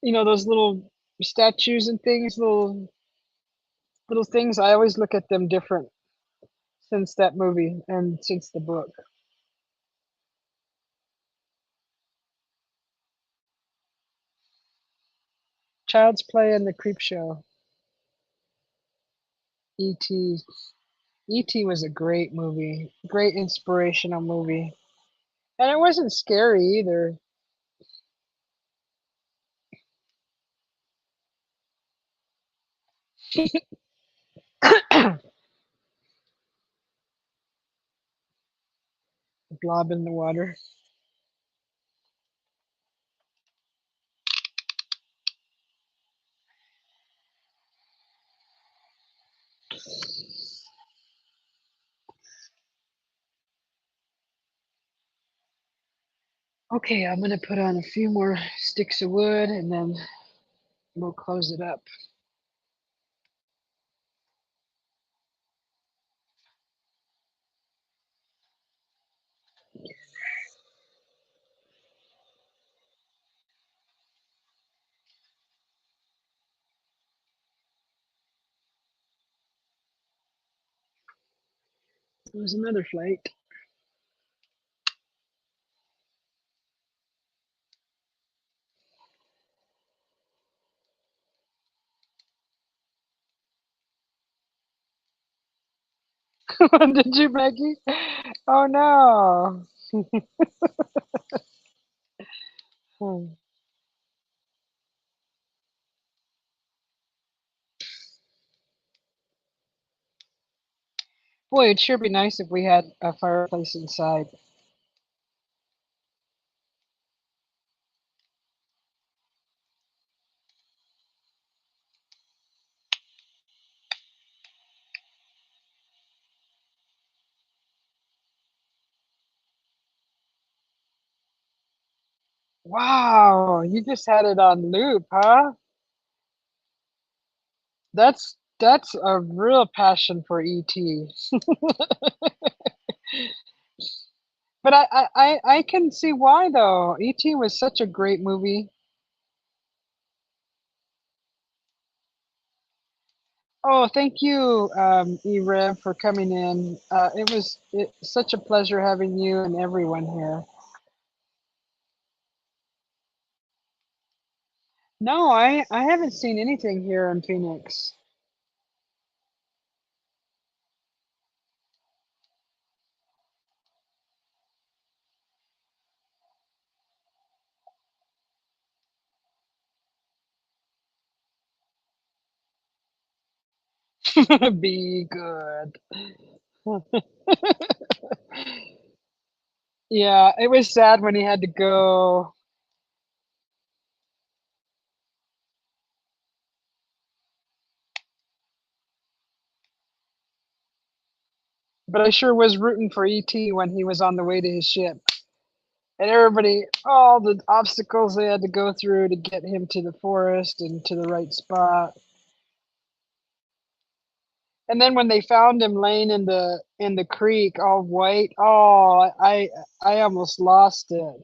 you know, those little statues and things, little things. I always look at them different since that movie and since the book. Child's Play and the Creep Show. E.T. E.T. was a great movie, great inspirational movie. And it wasn't scary either. Blob in the water. Okay, I'm gonna put on a few more sticks of wood and then we'll close it up. There's another flight. Did you, Maggie? Oh no. Hmm. Boy, it'd sure be nice if we had a fireplace inside. Wow, you just had it on loop, huh? That's a real passion for ET. But I can see why though. ET was such a great movie. Oh, thank you, E-Rev, for coming in. It's such a pleasure having you and everyone here. No, I haven't seen anything here in Phoenix. Be good. Yeah, it was sad when he had to go, but I sure was rooting for ET when he was on the way to his ship. And everybody, all the obstacles they had to go through to get him to the forest and to the right spot. And then when they found him laying in the creek all white, oh, I almost lost it.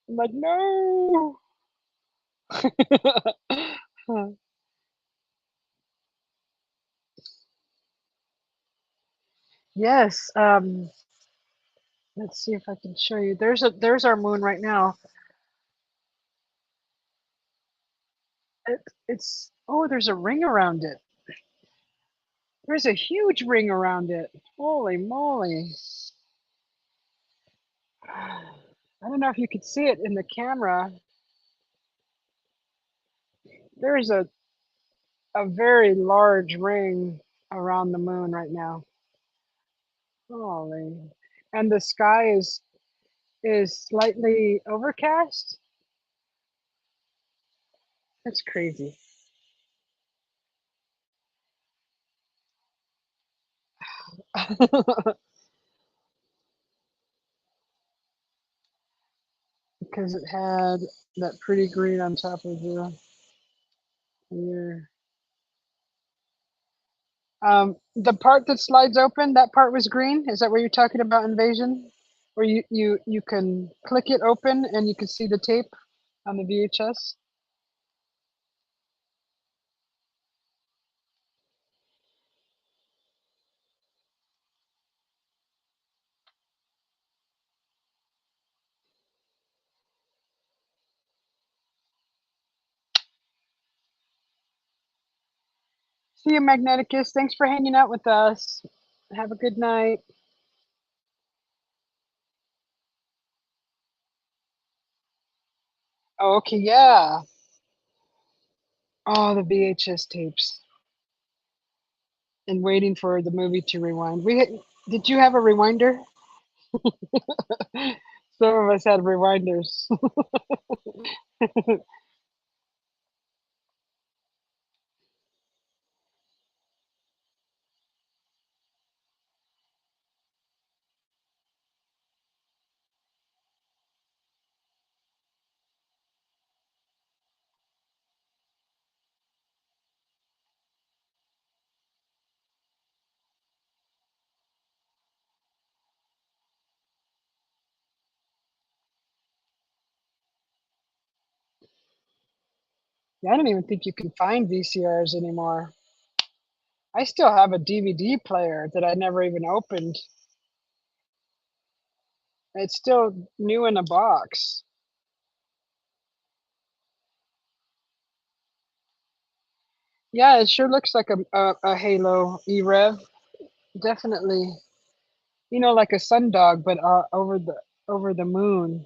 I'm like, no. Yes. Let's see if I can show you. There's our moon right now. It's oh, there's a ring around it. There's a huge ring around it. Holy moly. I don't know if you could see it in the camera. There's a very large ring around the moon right now. Holy. And the sky is slightly overcast. That's crazy. Because it had that pretty green on top of the year. The part that slides open, that part was green. Is that what you're talking about, Invasion? Where you can click it open and you can see the tape on the VHS? See you, Magneticus. Thanks for hanging out with us. Have a good night. Oh, okay, yeah. Oh, the VHS tapes. And waiting for the movie to rewind. Did you have a rewinder? Some of us had rewinders. Yeah, I don't even think you can find VCRs anymore. I still have a DVD player that I never even opened. It's still new in a box. Yeah, it sure looks like a Halo E-Rev. Definitely. You know, like a sundog, but over the moon.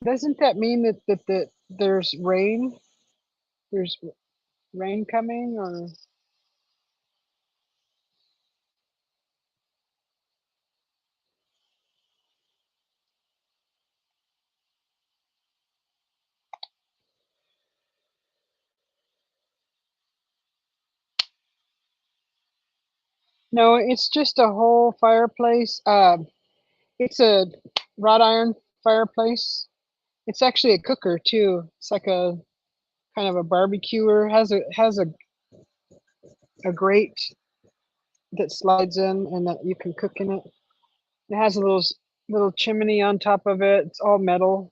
Doesn't that mean that there's rain? There's rain coming, or no? It's just a whole fireplace. It's a wrought iron fireplace. It's actually a cooker too. It's like a kind of a barbecuer. Has a grate that slides in and that you can cook in it. It has a little chimney on top of it. It's all metal.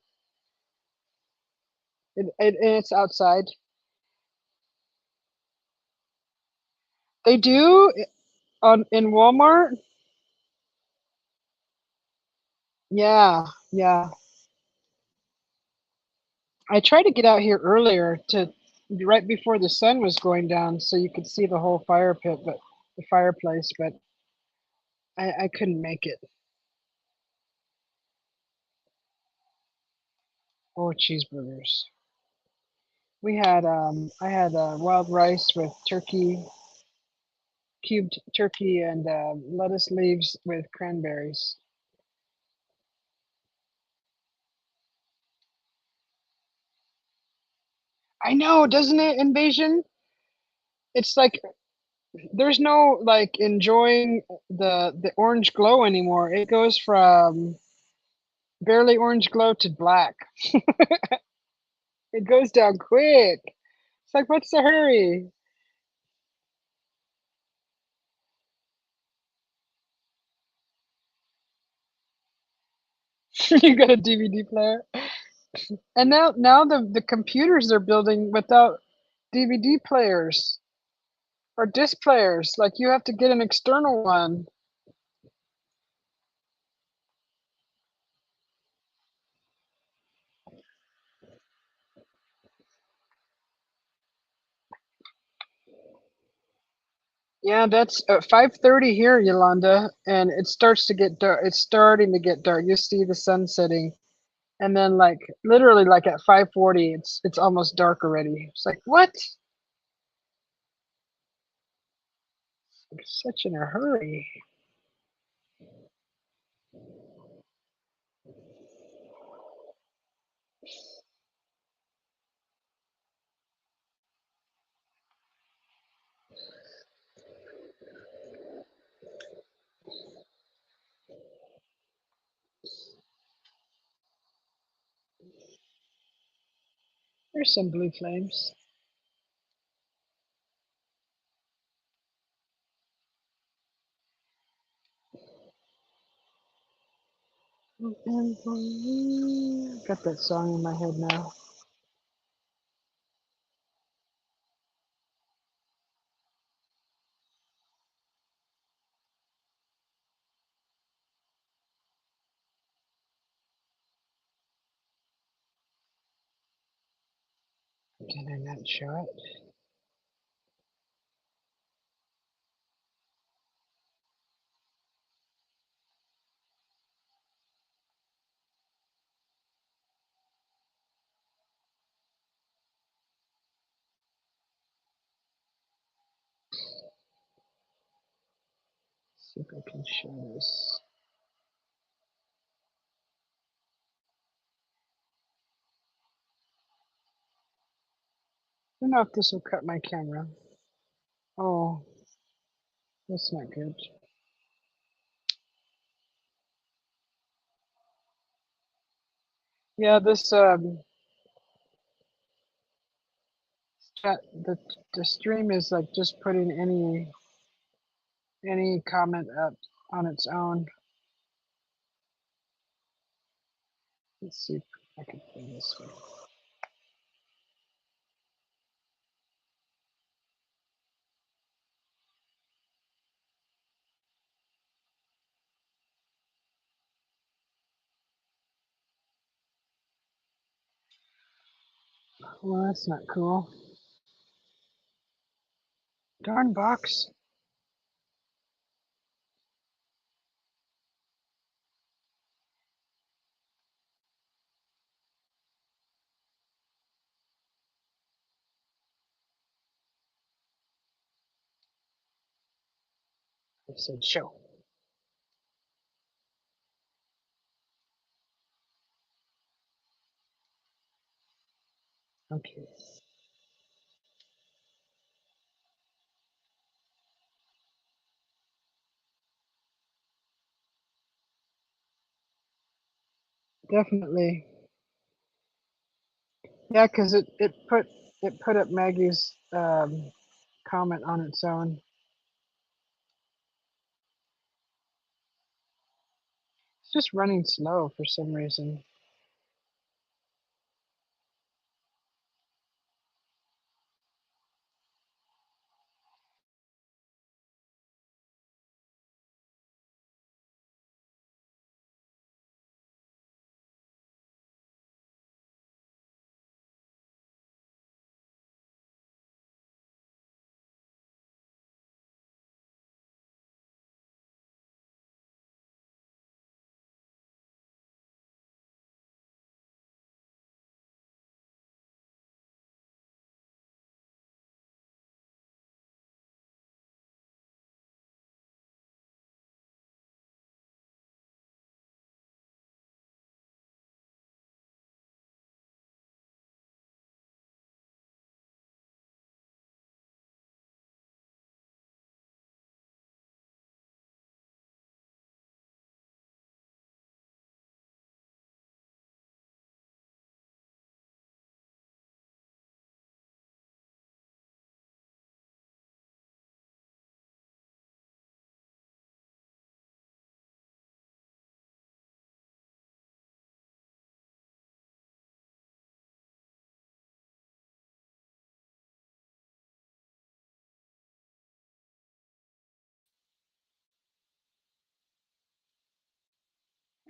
And it's outside. They do on in Walmart. Yeah, yeah. I tried to get out here earlier to right before the sun was going down, so you could see the whole fire pit, but the fireplace. But I couldn't make it. Oh, cheeseburgers. We had I had wild rice with turkey, cubed turkey, and lettuce leaves with cranberries. I know, doesn't it, Invasion? It's like there's no like enjoying the orange glow anymore. It goes from barely orange glow to black. It goes down quick. It's like, what's the hurry? You got a DVD player, and now the computers they're building without DVD players or disc players. Like you have to get an external one. Yeah, that's 5:30 here, Yolanda, and it starts to get dark. It's starting to get dark. You see the sun setting, and then like literally like at 5:40, it's almost dark already. It's like what? I'm such in a hurry. There's some blue flames. Got that song in my head now. Can I not show it? See if I can show this. I don't know if this will cut my camera. Oh, that's not good. Yeah, this chat the stream is like just putting any comment up on its own. Let's see if I can do this one. Well, that's not cool. Darn box. I said show. Okay. Definitely. Yeah, because it put up Maggie's comment on its own. It's just running slow for some reason.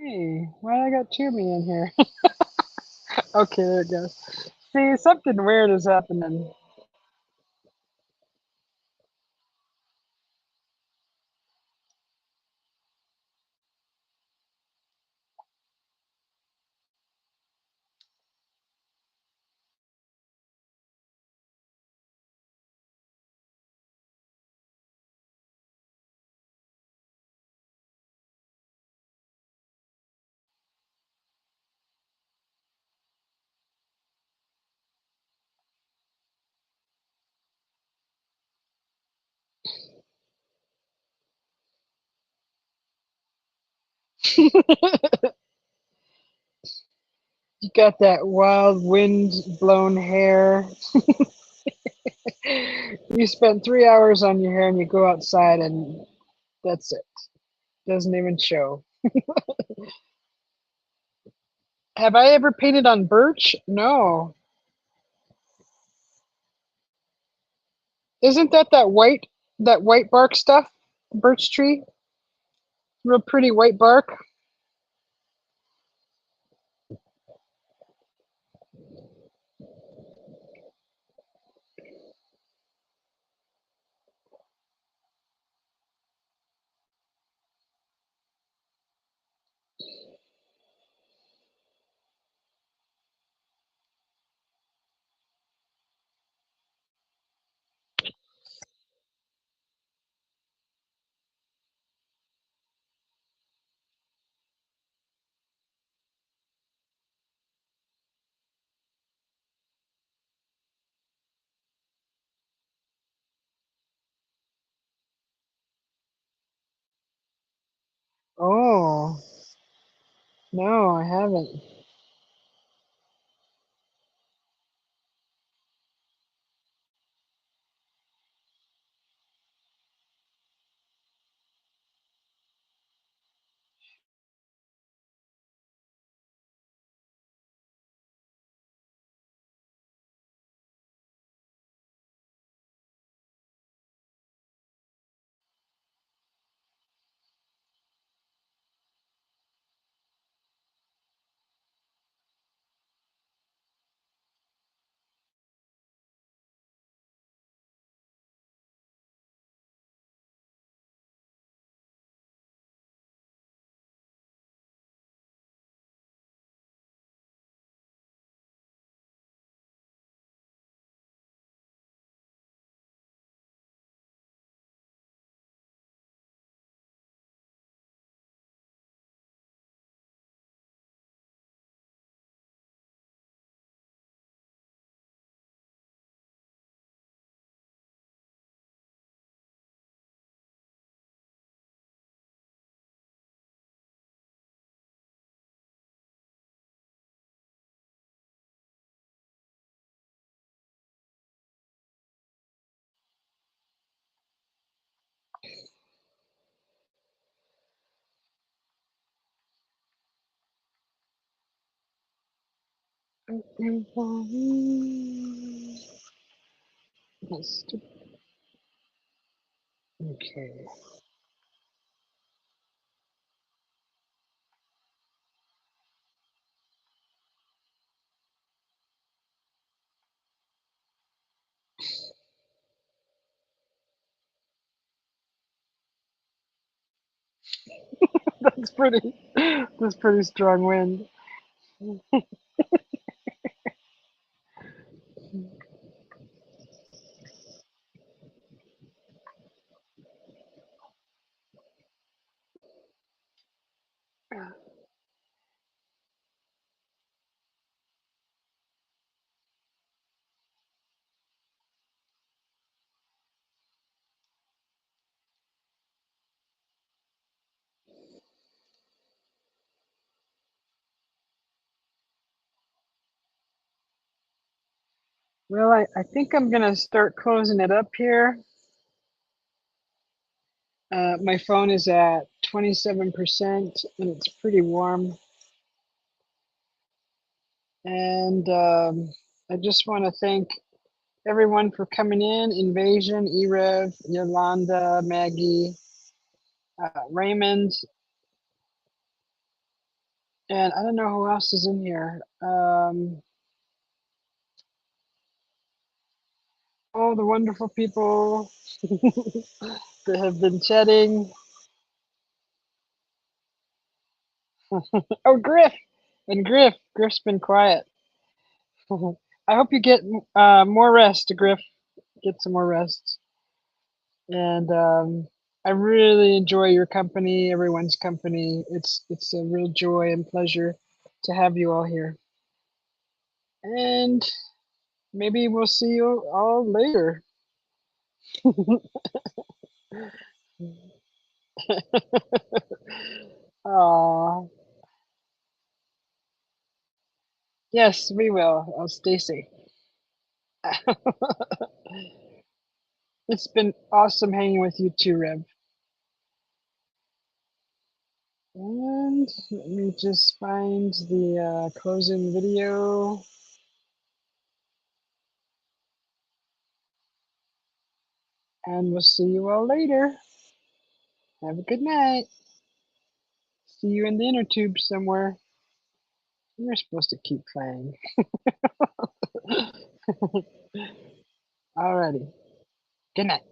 Hey, why I got two of me in here? Okay, there it goes. See, something weird is happening. You got that wild wind blown hair. You spent 3 hours on your hair and you go outside and that's it. Doesn't even show. Have I ever painted on birch? No. Isn't that white bark stuff? Birch tree? Real pretty white bark. Oh, no, I haven't. Okay. That's pretty. That's pretty strong wind. Well, I think I'm gonna start closing it up here. My phone is at 27% and it's pretty warm. And I just want to thank everyone for coming in. Invasion, Erev, Yolanda, Maggie, Raymond, and I don't know who else is in here. All the wonderful people that have been chatting. Oh, Griff! And Griff's been quiet. I hope you get more rest, Griff. Get some more rest. And I really enjoy your company, everyone's company. It's a real joy and pleasure to have you all here. And maybe we'll see you all later. Aw. Yes, we will. Oh, Stacy. It's been awesome hanging with you too, Rib. And let me just find the closing video. And we'll see you all later. Have a good night. See you in the inner tube somewhere. You're supposed to keep playing. Alrighty. Good night.